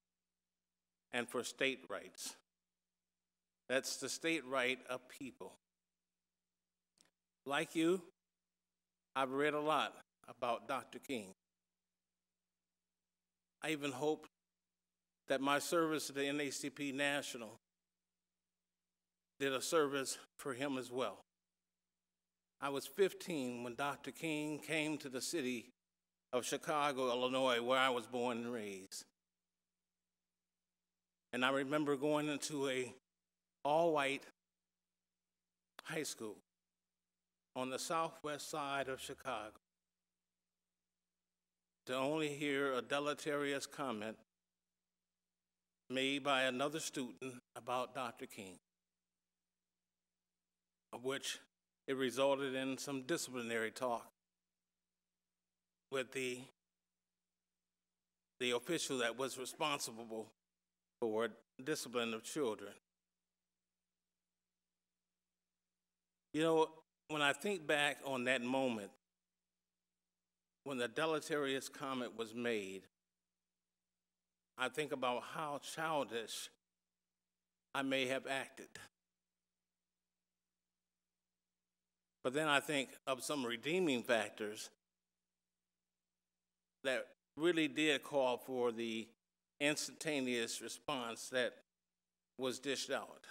and for state rights. That's the state right of people. Like you, I've read a lot about Dr. King. I even hope that my service to the NAACP National did a service for him as well. I was 15 when Dr. King came to the city of Chicago, Illinois, where I was born and raised. And I remember going into a all-white high school on the southwest side of Chicago to only hear a deleterious comment made by another student about Dr. King, of which it resulted in some disciplinary talk with the official that was responsible for discipline of children. You know, when I think back on that moment, when the deleterious comment was made, I think about how childish I may have acted. But then I think of some redeeming factors that really did call for the instantaneous response that was dished out.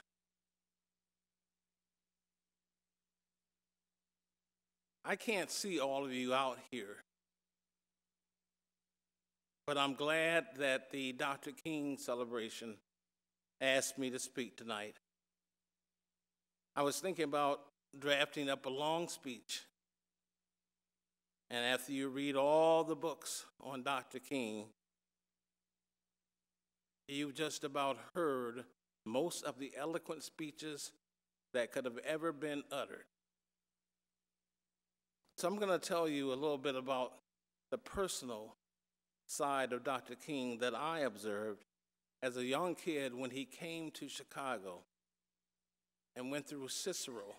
I can't see all of you out here, but I'm glad that the Dr. King celebration asked me to speak tonight. I was thinking about drafting up a long speech, and after you read all the books on Dr. King, you've just about heard most of the eloquent speeches that could have ever been uttered. So I'm going to tell you a little bit about the personal side of Dr. King that I observed as a young kid when he came to Chicago and went through Cicero.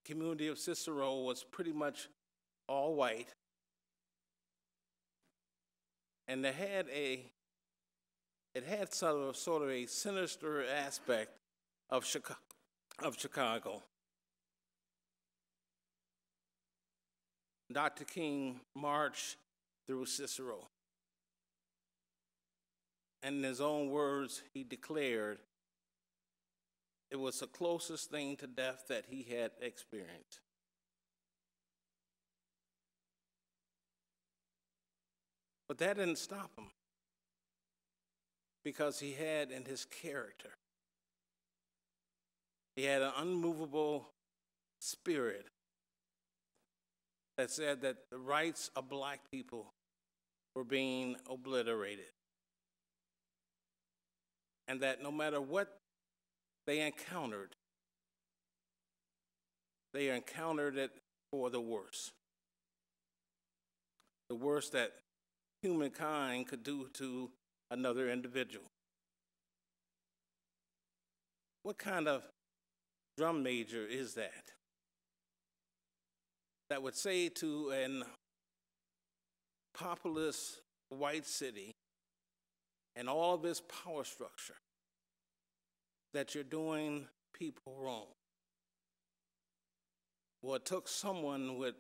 The community of Cicero was pretty much all white, and it had sort of a sinister aspect of Chicago. Dr. King marched through Cicero, and in his own words, he declared it was the closest thing to death that he had experienced. But that didn't stop him, because he had in his character, he had an unmovable spirit that said that the rights of Black people were being obliterated, and that no matter what they encountered it for the worst that humankind could do to another individual. What kind of drum major is that would say to an populous white city and all of its power structure that you're doing people wrong? Well, it took someone with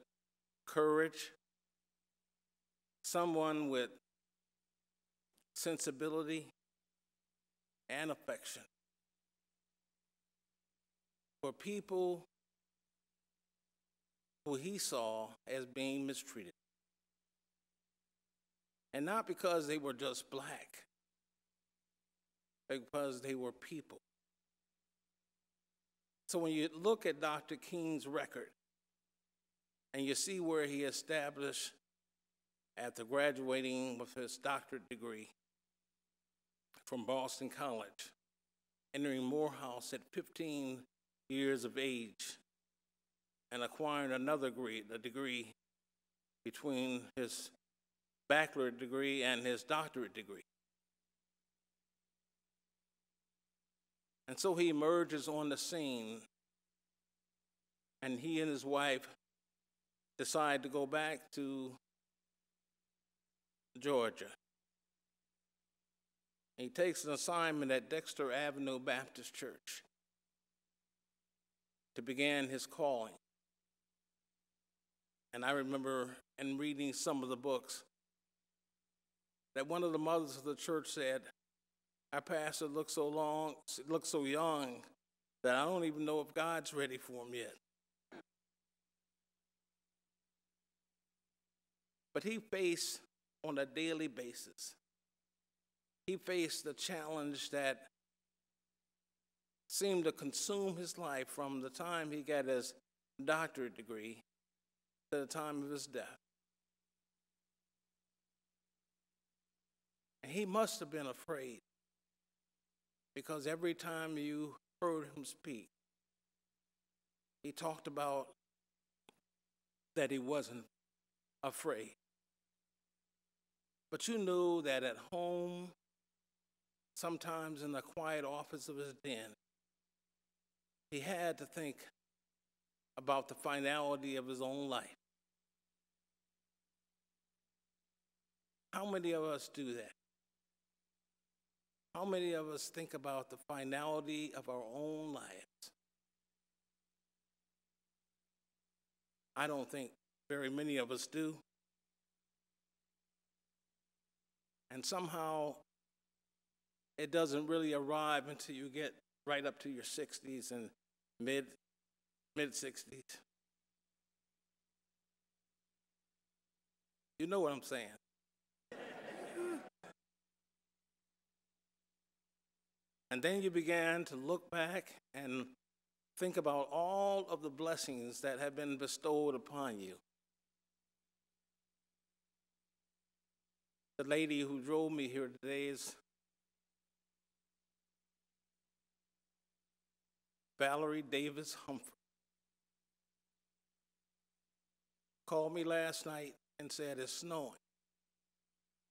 courage, someone with sensibility and affection for people who he saw as being mistreated. And not because they were just black, but because they were people. So when you look at Dr. King's record and you see where he established after graduating with his doctorate degree from Boston College, entering Morehouse at 15 years of age, and acquiring another degree between his baccalaureate degree and his doctorate degree. And so he emerges on the scene, and he and his wife decide to go back to Georgia. He takes an assignment at Dexter Avenue Baptist Church to begin his calling. And I remember in reading some of the books that one of the mothers of the church said, "Our pastor looks so young that I don't even know if God's ready for him yet." But he faced on a daily basis, he faced the challenge that seemed to consume his life from the time he got his doctorate degree to the time of his death. And he must have been afraid, because every time you heard him speak, he talked about that he wasn't afraid. But you knew that at home, sometimes in the quiet office of his den, he had to think about the finality of his own life. How many of us do that? How many of us think about the finality of our own lives? I don't think very many of us do. And somehow it doesn't really arrive until you get right up to your 60s and mid-60s. You know what I'm saying? And then you began to look back and think about all of the blessings that have been bestowed upon you. The lady who drove me here today is Valerie Davis Humphrey. Called me last night and said it's snowing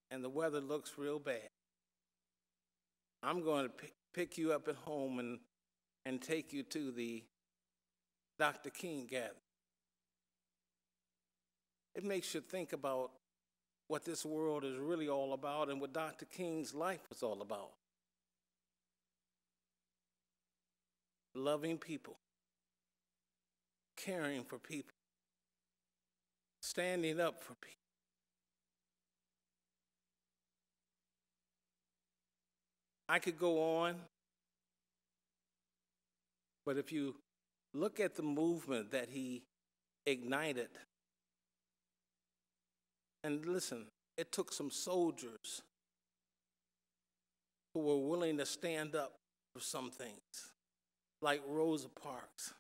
and the weather looks real bad. I'm going to pick you up at home and take you to the Dr. King gathering. It makes you think about what this world is really all about and what Dr. King's life was all about. Loving people, caring for people, standing up for people. I could go on, but if you look at the movement that he ignited, and listen, it took some soldiers who were willing to stand up for some things, like Rosa Parks.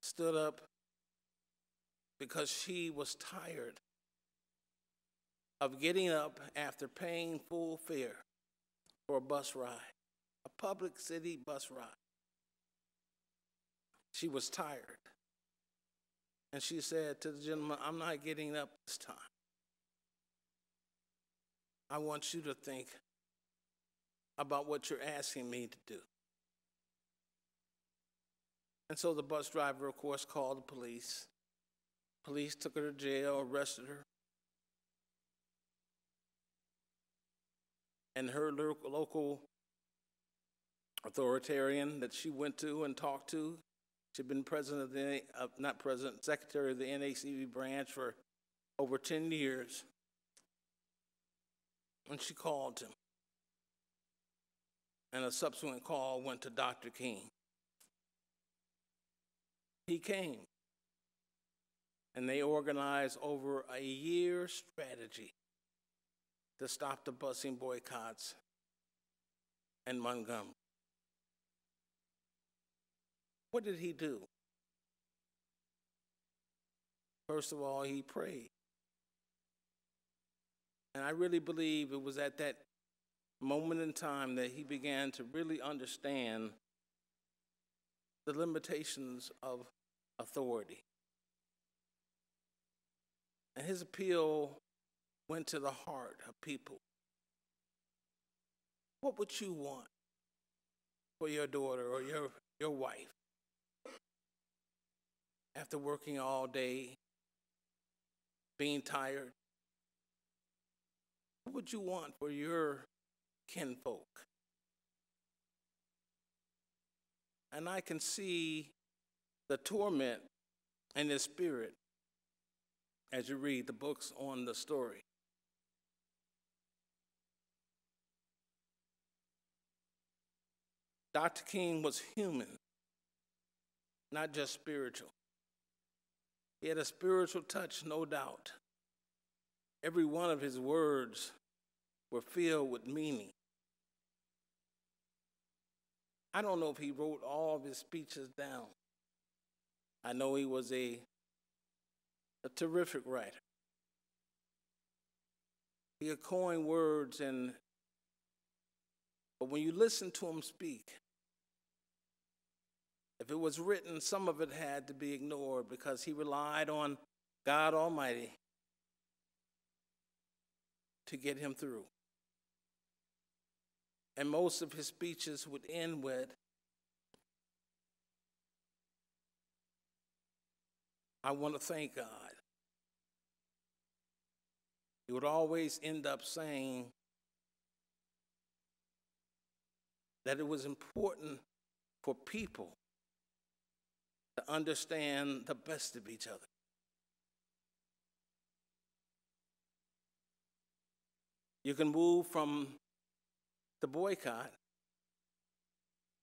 Stood up because she was tired of getting up after paying full fare for a bus ride a public city bus ride. She was tired. And she said to the gentleman, I'm not getting up this time. I want you to think about what you're asking me to do. And so the bus driver, of course, called the police. Police took her to jail, arrested her. And her local authoritarian that she went to and talked to, she'd been secretary of the NACV branch for over 10 years. And she called him. And a subsequent call went to Dr. King. He came. And they organized over a year's strategy to stop the busing boycotts in Montgomery. What did he do? First of all, he prayed. And I really believe it was at that moment in time that he began to really understand the limitations of authority. And his appeal went to the heart of people. What would you want for your daughter or your wife after working all day, being tired? What would you want for your kinfolk? And I can see the torment in his spirit as you read the books on the story. Dr. King was human, not just spiritual. He had a spiritual touch, no doubt. Every one of his words were filled with meaning. I don't know if he wrote all of his speeches down. I know he was a terrific writer. He could coin words, but when you listen to him speak, if it was written, some of it had to be ignored because he relied on God Almighty to get him through. And most of his speeches would end with, I want to thank God. He would always end up saying that it was important for people to understand the best of each other. You can move from the boycott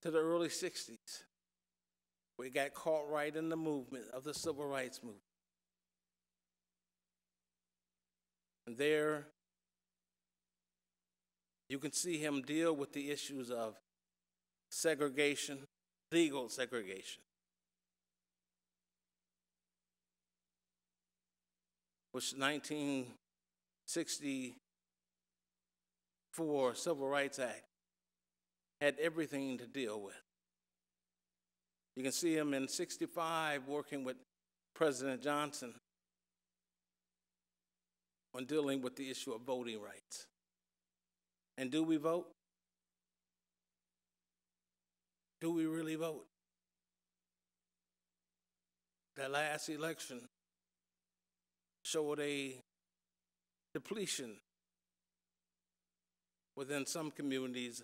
to the early 60s, where he got caught right in the movement of the civil rights movement. And there, you can see him deal with the issues of segregation, legal segregation, which 1964 Civil Rights Act had everything to deal with. You can see him in 65 working with President Johnson on dealing with the issue of voting rights. And do we vote? Do we really vote? That last election showed a depletion within some communities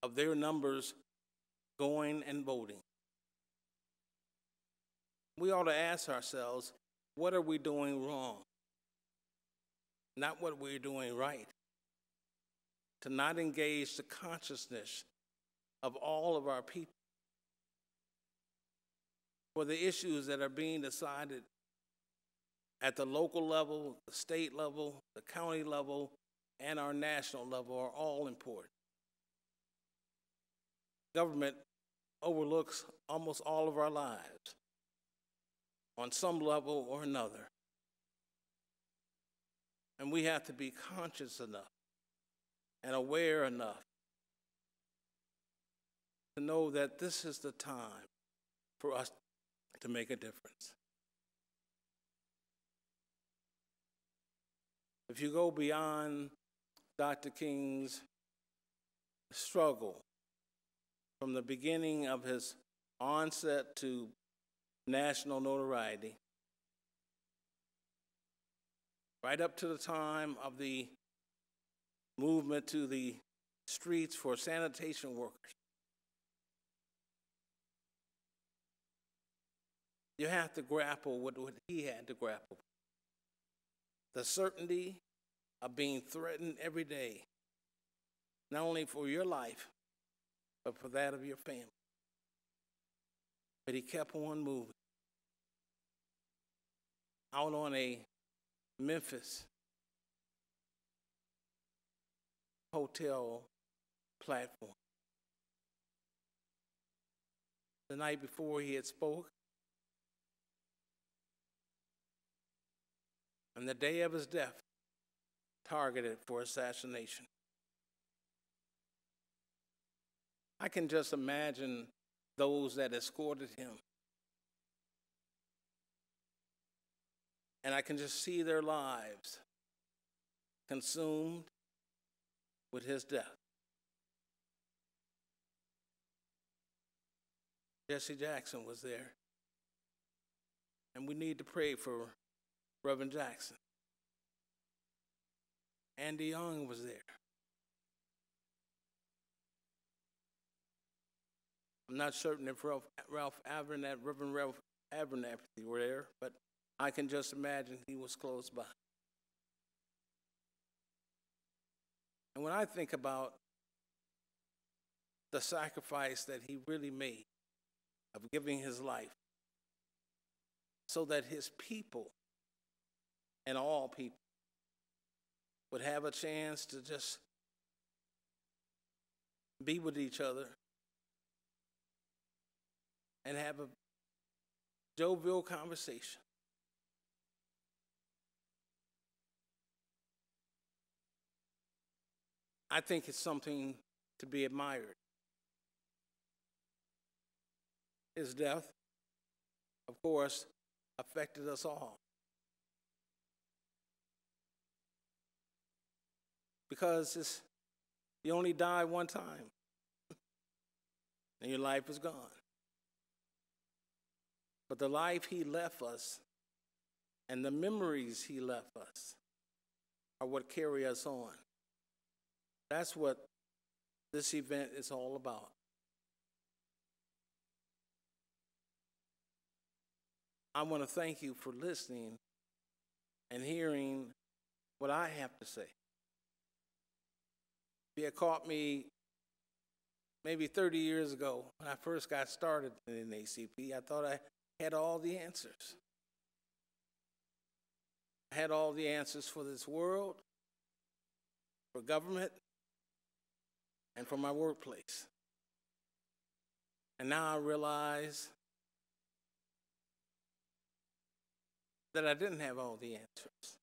of their numbers going and voting. We ought to ask ourselves, what are we doing wrong? Not what we're doing right. To not engage the consciousness of all of our people for the issues that are being decided at the local level, the state level, the county level, and our national level are all important. Government overlooks almost all of our lives on some level or another. And we have to be conscious enough and aware enough to know that this is the time for us to make a difference. If you go beyond Dr. King's struggle from the beginning of his onset to national notoriety, right up to the time of the movement to the streets for sanitation workers, you have to grapple with what he had to grapple with. The certainty of being threatened every day, not only for your life, but for that of your family. But he kept on moving. Out on a Memphis hotel platform. The night before he had spoke, and the day of his death, targeted for assassination. I can just imagine those that escorted him. And I can just see their lives consumed with his death. Jesse Jackson was there. And we need to pray for Reverend Jackson. Andy Young was there. I'm not certain if Reverend Ralph Abernathy were there, but I can just imagine he was close by. And when I think about the sacrifice that he really made of giving his life so that his people and all people would have a chance to just be with each other and have a jovial conversation. I think it's something to be admired. His death, of course, affected us all. Because you only die one time, and your life is gone. But the life he left us and the memories he left us are what carry us on. That's what this event is all about. I want to thank you for listening and hearing what I have to say. If you had caught me maybe 30 years ago when I first got started in ACP, I thought I had all the answers. I had all the answers for this world, for government, and for my workplace. And now I realize that I didn't have all the answers.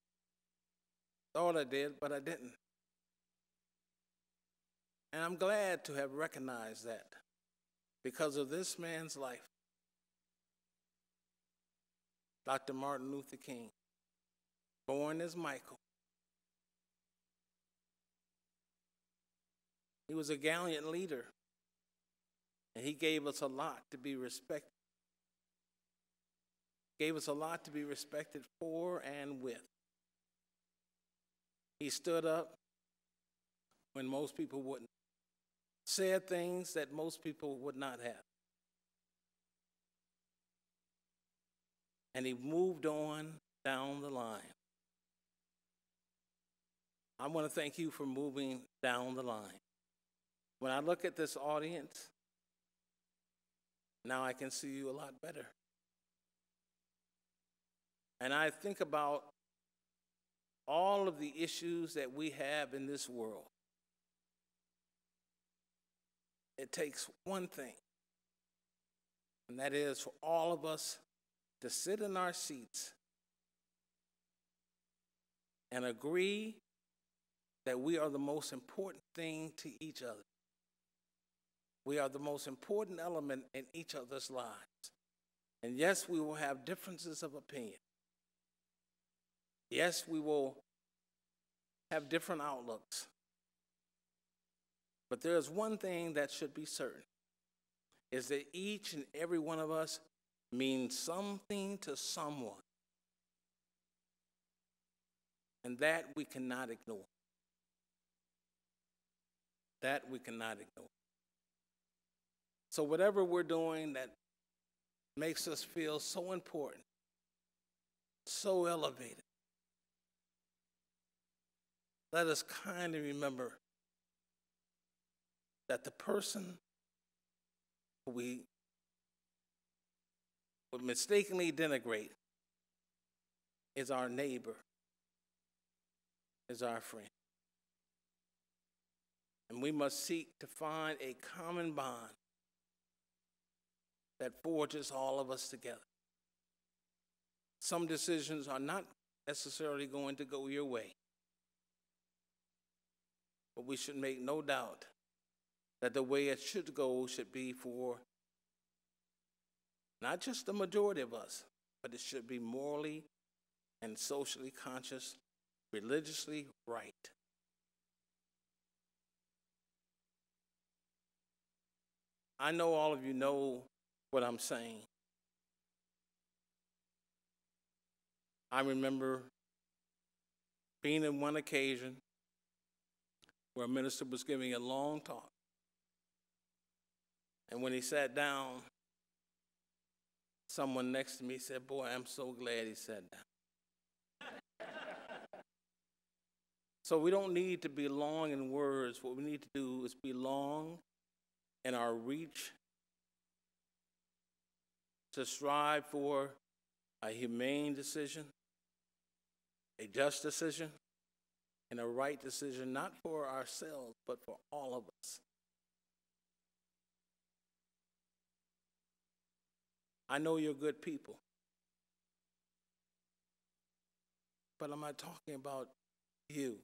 Thought I did, but I didn't. And I'm glad to have recognized that because of this man's life. Dr. Martin Luther King, born as Michael. He was a gallant leader, and he gave us a lot to be respected. Gave us a lot to be respected for and with. He stood up when most people wouldn't. Said things that most people would not have. And he moved on down the line. I want to thank you for moving down the line. When I look at this audience, now I can see you a lot better. And I think about all of the issues that we have in this world. It takes one thing, and that is for all of us to sit in our seats and agree that we are the most important thing to each other. We are the most important element in each other's lives. And yes, we will have differences of opinion. Yes, we will have different outlooks. But there's one thing that should be certain, is that each and every one of us means something to someone. And that we cannot ignore. That we cannot ignore. So whatever we're doing that makes us feel so important, so elevated, let us kindly remember that the person who we would mistakenly denigrate is our neighbor, is our friend. And we must seek to find a common bond that forges all of us together. Some decisions are not necessarily going to go your way, but we should make no doubt that the way it should go should be for not just the majority of us, but it should be morally and socially conscious, religiously right. I know all of you know what I'm saying. I remember being in one occasion where a minister was giving a long talk. And when he sat down, someone next to me said, "Boy, I'm so glad he sat down." So we don't need to be long in words. What we need to do is be long in our reach to strive for a humane decision, a just decision, and a right decision, not for ourselves, but for all of us. I know you're good people, but I'm not talking about you.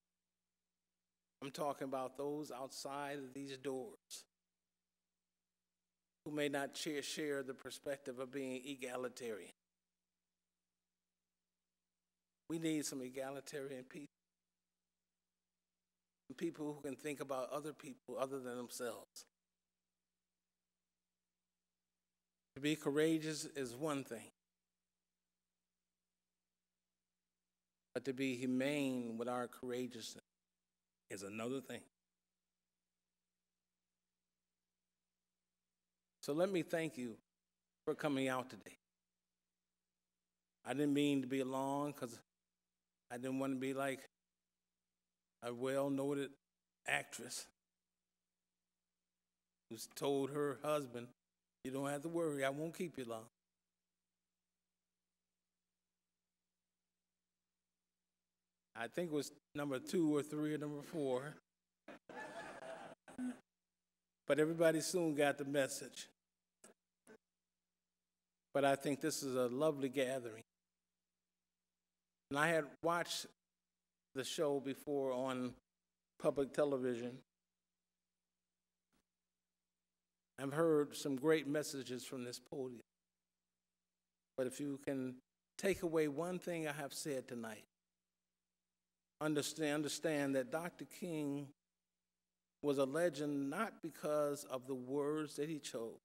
I'm talking about those outside of these doors who may not share the perspective of being egalitarian. We need some egalitarian people. People who can think about other people other than themselves. To be courageous is one thing, but to be humane with our courageousness is another thing. So let me thank you for coming out today. I didn't mean to be long because I didn't want to be like a well-noted actress who's told her husband, "You don't have to worry, I won't keep you long." I think it was number 2 or 3 or number 4. But everybody soon got the message. But I think this is a lovely gathering. And I had watched the show before on public television. I've heard some great messages from this podium. But if you can take away one thing I have said tonight, understand that Dr. King was a legend not because of the words that he chose,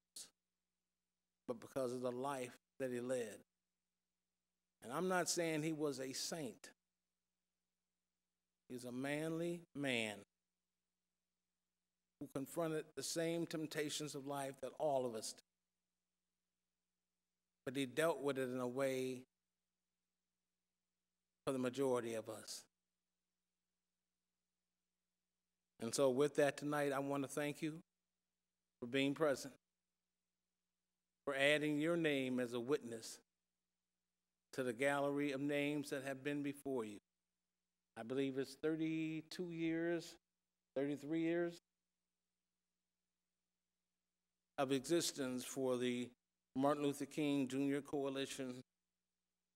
but because of the life that he led. And I'm not saying he was a saint. He's a manly man who confronted the same temptations of life that all of us do. But he dealt with it in a way for the majority of us. And so with that tonight, I want to thank you for being present, for adding your name as a witness to the gallery of names that have been before you. I believe it's 32 years, 33 years of existence for the Martin Luther King Jr. Coalition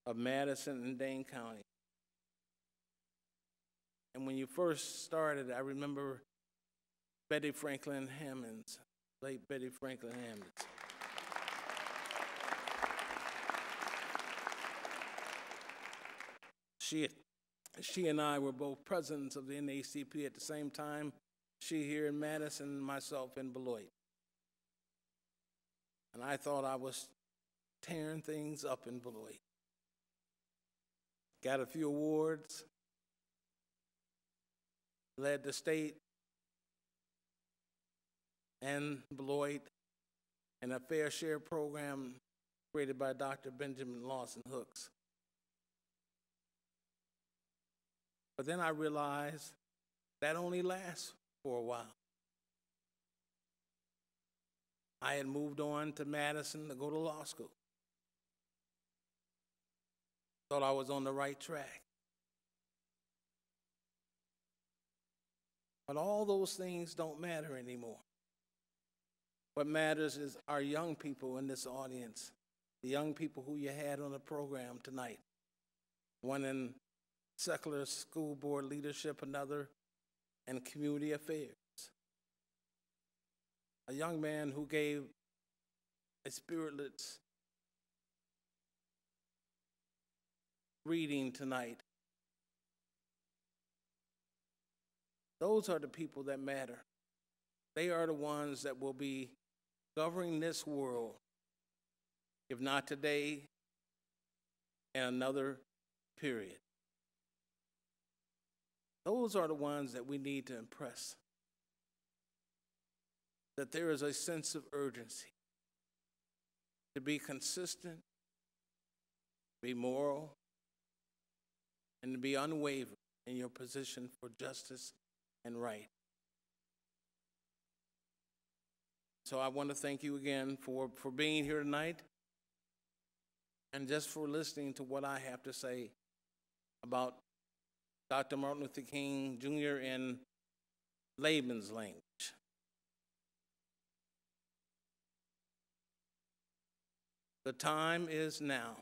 of Madison and Dane County. And when you first started, I remember Betty Franklin Hammonds late Betty Franklin Hammonds. She and I were both presidents of the NAACP at the same time, she here in Madison, myself in Beloit. And I thought I was tearing things up in Beloit. Got a few awards, led the state and Beloit in a fair share program created by Dr. Benjamin Lawson Hooks. But then I realized that only lasts for a while. I had moved on to Madison to go to law school. Thought I was on the right track. But all those things don't matter anymore. What matters is our young people in this audience, the young people who you had on the program tonight. One in secular school board leadership, another in community affairs. A young man who gave a spiritless reading tonight. Those are the people that matter. They are the ones that will be governing this world, if not today, in another period. Those are the ones that we need to impress. That there is a sense of urgency to be consistent, be moral, and to be unwavering in your position for justice and right. So I want to thank you again for being here tonight and just for listening to what I have to say about Dr. Martin Luther King Jr. in layman's language. The time is now.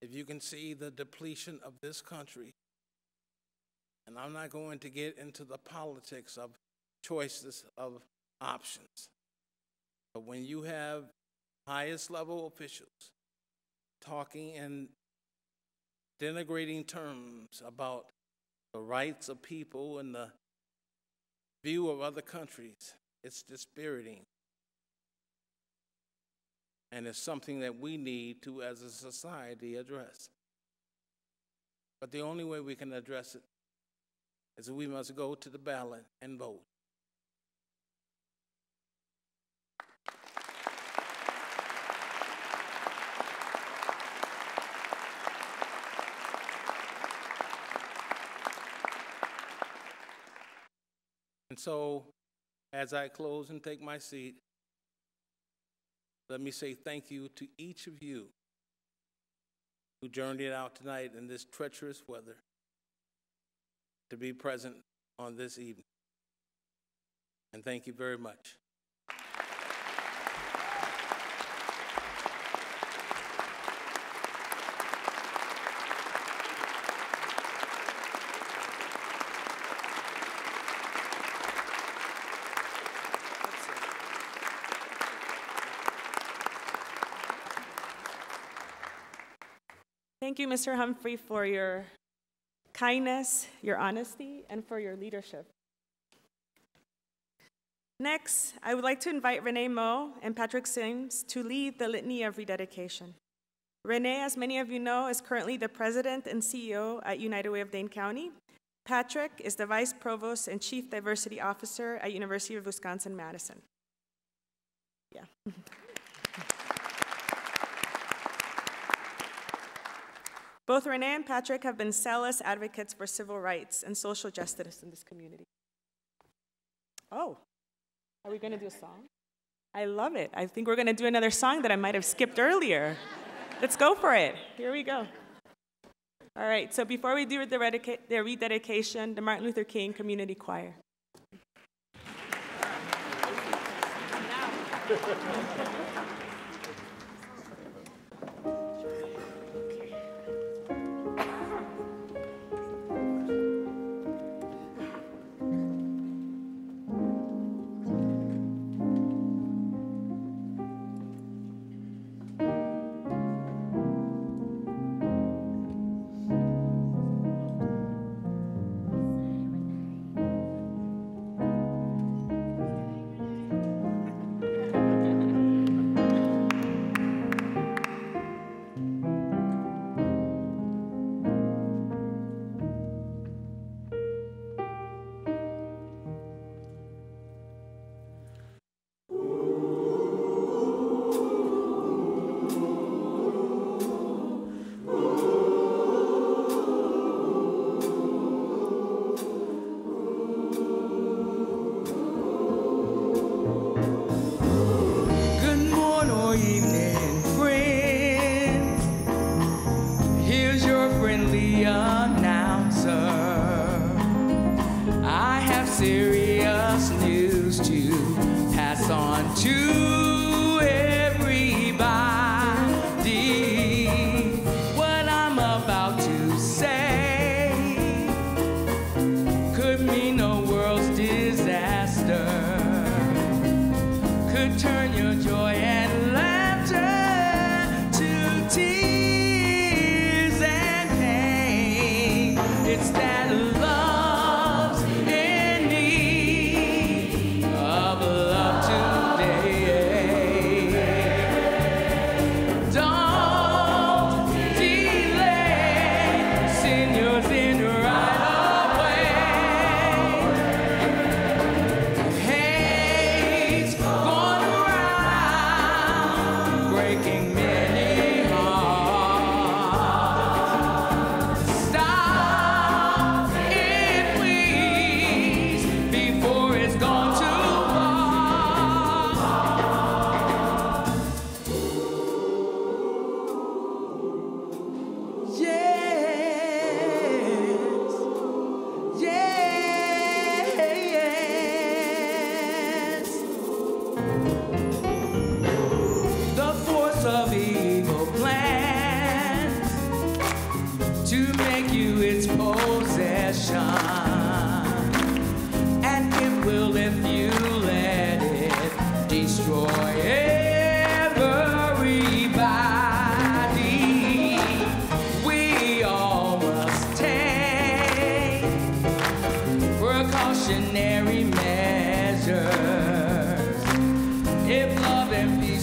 If you can see the depletion of this country, and I'm not going to get into the politics of choices of options, but when you have highest level officials talking in denigrating terms about the rights of people and the view of other countries, it's dispiriting. And it's something that we need to, as a society, address. But the only way we can address it is we must go to the ballot and vote. And so, as I close and take my seat, let me say thank you to each of you who journeyed out tonight in this treacherous weather to be present on this evening. And thank you very much. Thank you, Mr. Humphrey, for your kindness, your honesty, and for your leadership. Next, I would like to invite Renee Moe and Patrick Sims to lead the litany of rededication. Renee, as many of you know, is currently the president and CEO at United Way of Dane County. Patrick is the vice provost and chief diversity officer at University of Wisconsin-Madison. Yeah. Both Renee and Patrick have been zealous advocates for civil rights and social justice in this community. Oh, are we going to do a song? I love it. I think we're going to do another song that I might have skipped earlier. Let's go for it. Here we go. All right, so before we do the rededication, the Martin Luther King Community Choir.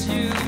Yes.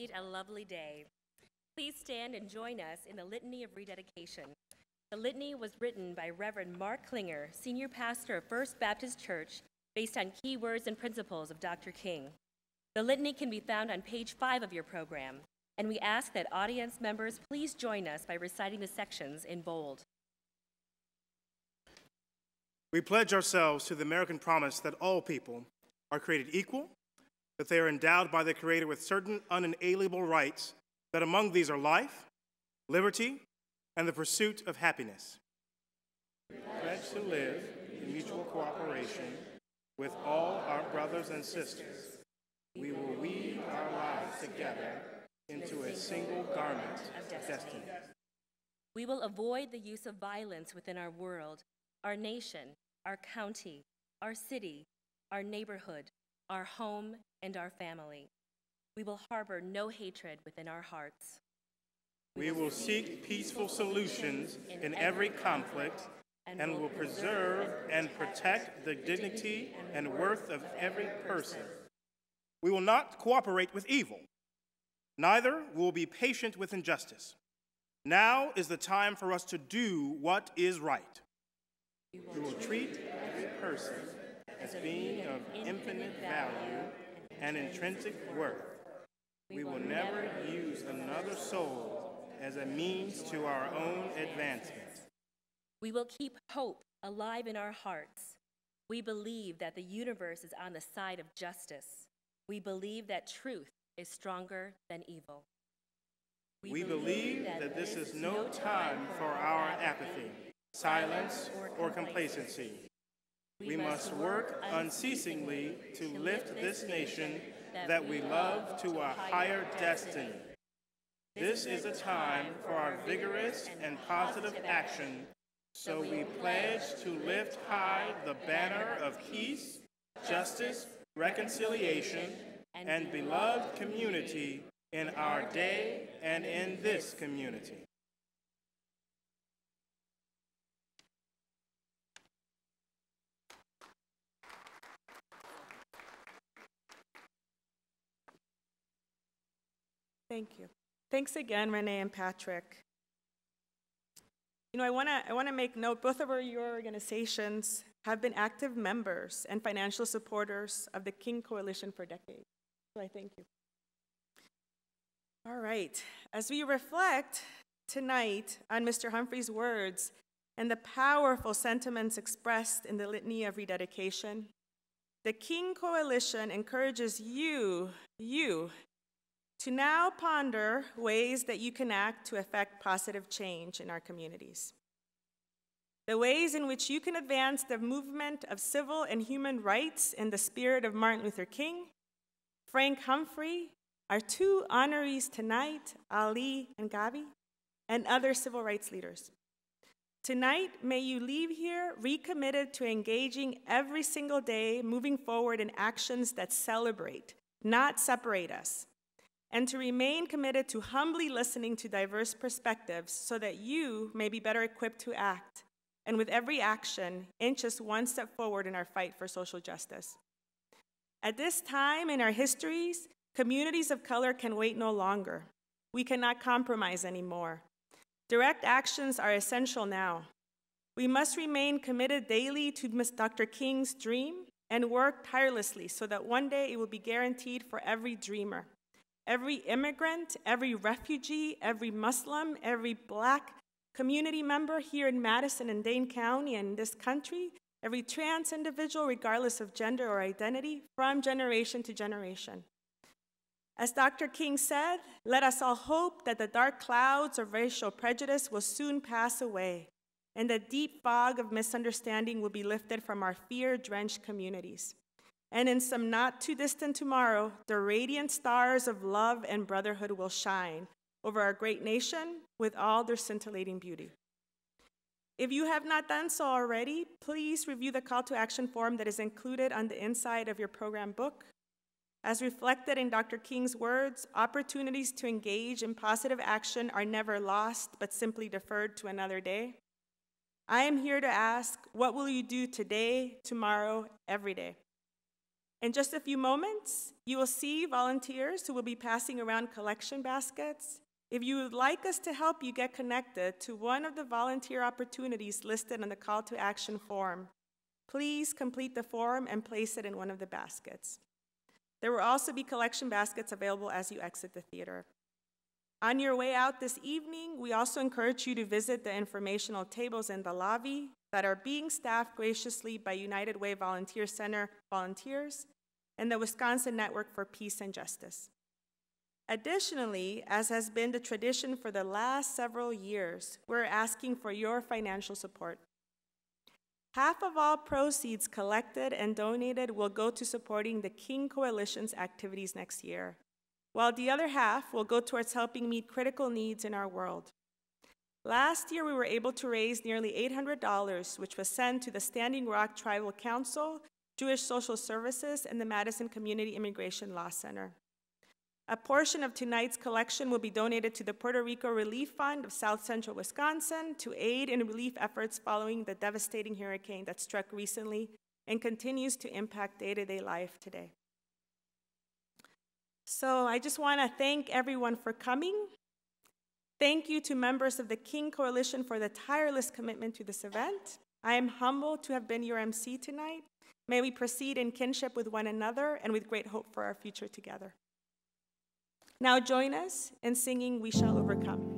celebrate a lovely day. Please stand and join us in the Litany of Rededication. The litany was written by Reverend Mark Klinger, Senior Pastor of First Baptist Church, based on key words and principles of Dr. King. The litany can be found on page 5 of your program, and we ask that audience members please join us by reciting the sections in bold. We pledge ourselves to the American promise that all people are created equal, that they are endowed by the Creator with certain unalienable rights, that among these are life, liberty, and the pursuit of happiness. We pledge to live in mutual cooperation with all our brothers and sisters. We will weave our lives together into a single garment of destiny. We will avoid the use of violence within our world, our nation, our county, our city, our neighborhood, our home, and our family. We will harbor no hatred within our hearts. We will seek peaceful solutions in every conflict and will preserve and protect the dignity and worth of every person. We will not cooperate with evil. Neither will we be patient with injustice. Now is the time for us to do what is right. We will treat every person as being of infinite value and intrinsic worth. We will never use another soul as a means to our own advancement. We will keep hope alive in our hearts. We believe that the universe is on the side of justice. We believe that truth is stronger than evil. We believe that this is no time for our apathy, silence, or complacency. We must work unceasingly to lift this nation that we love to a higher destiny. This is a time for our vigorous and positive action, so we pledge to lift high the banner of peace, justice, reconciliation, and beloved community in our day and in this community. Thank you. Thanks again, Renee and Patrick. You know, I want to make note, both of your organizations have been active members and financial supporters of the King Coalition for decades. So I thank you. All right, as we reflect tonight on Mr. Humphrey's words and the powerful sentiments expressed in the Litany of Rededication, the King Coalition encourages you to now ponder ways that you can act to effect positive change in our communities. The ways in which you can advance the movement of civil and human rights in the spirit of Martin Luther King, Frank Humphrey, our two honorees tonight, Ali and Gabi, and other civil rights leaders. Tonight, may you leave here recommitted to engaging every single day, moving forward in actions that celebrate, not separate us, and to remain committed to humbly listening to diverse perspectives so that you may be better equipped to act, and with every action, inch us one step forward in our fight for social justice. At this time in our histories, communities of color can wait no longer. We cannot compromise anymore. Direct actions are essential now. We must remain committed daily to Dr. King's dream and work tirelessly so that one day it will be guaranteed for every dreamer. Every immigrant, every refugee, every Muslim, every Black community member here in Madison and Dane County and this country, every trans individual, regardless of gender or identity, from generation to generation. As Dr. King said, let us all hope that the dark clouds of racial prejudice will soon pass away and the deep fog of misunderstanding will be lifted from our fear-drenched communities. And in some not too distant tomorrow, the radiant stars of love and brotherhood will shine over our great nation with all their scintillating beauty. If you have not done so already, please review the call to action form that is included on the inside of your program book. As reflected in Dr. King's words, opportunities to engage in positive action are never lost, but simply deferred to another day. I am here to ask, what will you do today, tomorrow, every day? In just a few moments, you will see volunteers who will be passing around collection baskets. If you would like us to help you get connected to one of the volunteer opportunities listed on the call to action form, please complete the form and place it in one of the baskets. There will also be collection baskets available as you exit the theater. On your way out this evening, we also encourage you to visit the informational tables in the lobby that are being staffed graciously by United Way Volunteer Center volunteers and the Wisconsin Network for Peace and Justice. Additionally, as has been the tradition for the last several years, we're asking for your financial support. Half of all proceeds collected and donated will go to supporting the King Coalition's activities next year, while the other half will go towards helping meet critical needs in our world. Last year, we were able to raise nearly $800, which was sent to the Standing Rock Tribal Council, Jewish Social Services, and the Madison Community Immigration Law Center. A portion of tonight's collection will be donated to the Puerto Rico Relief Fund of South Central Wisconsin to aid in relief efforts following the devastating hurricane that struck recently and continues to impact day-to-day life today. So I just want to thank everyone for coming. Thank you to members of the King Coalition for the tireless commitment to this event. I am humbled to have been your MC tonight. May we proceed in kinship with one another and with great hope for our future together. Now join us in singing We Shall Overcome.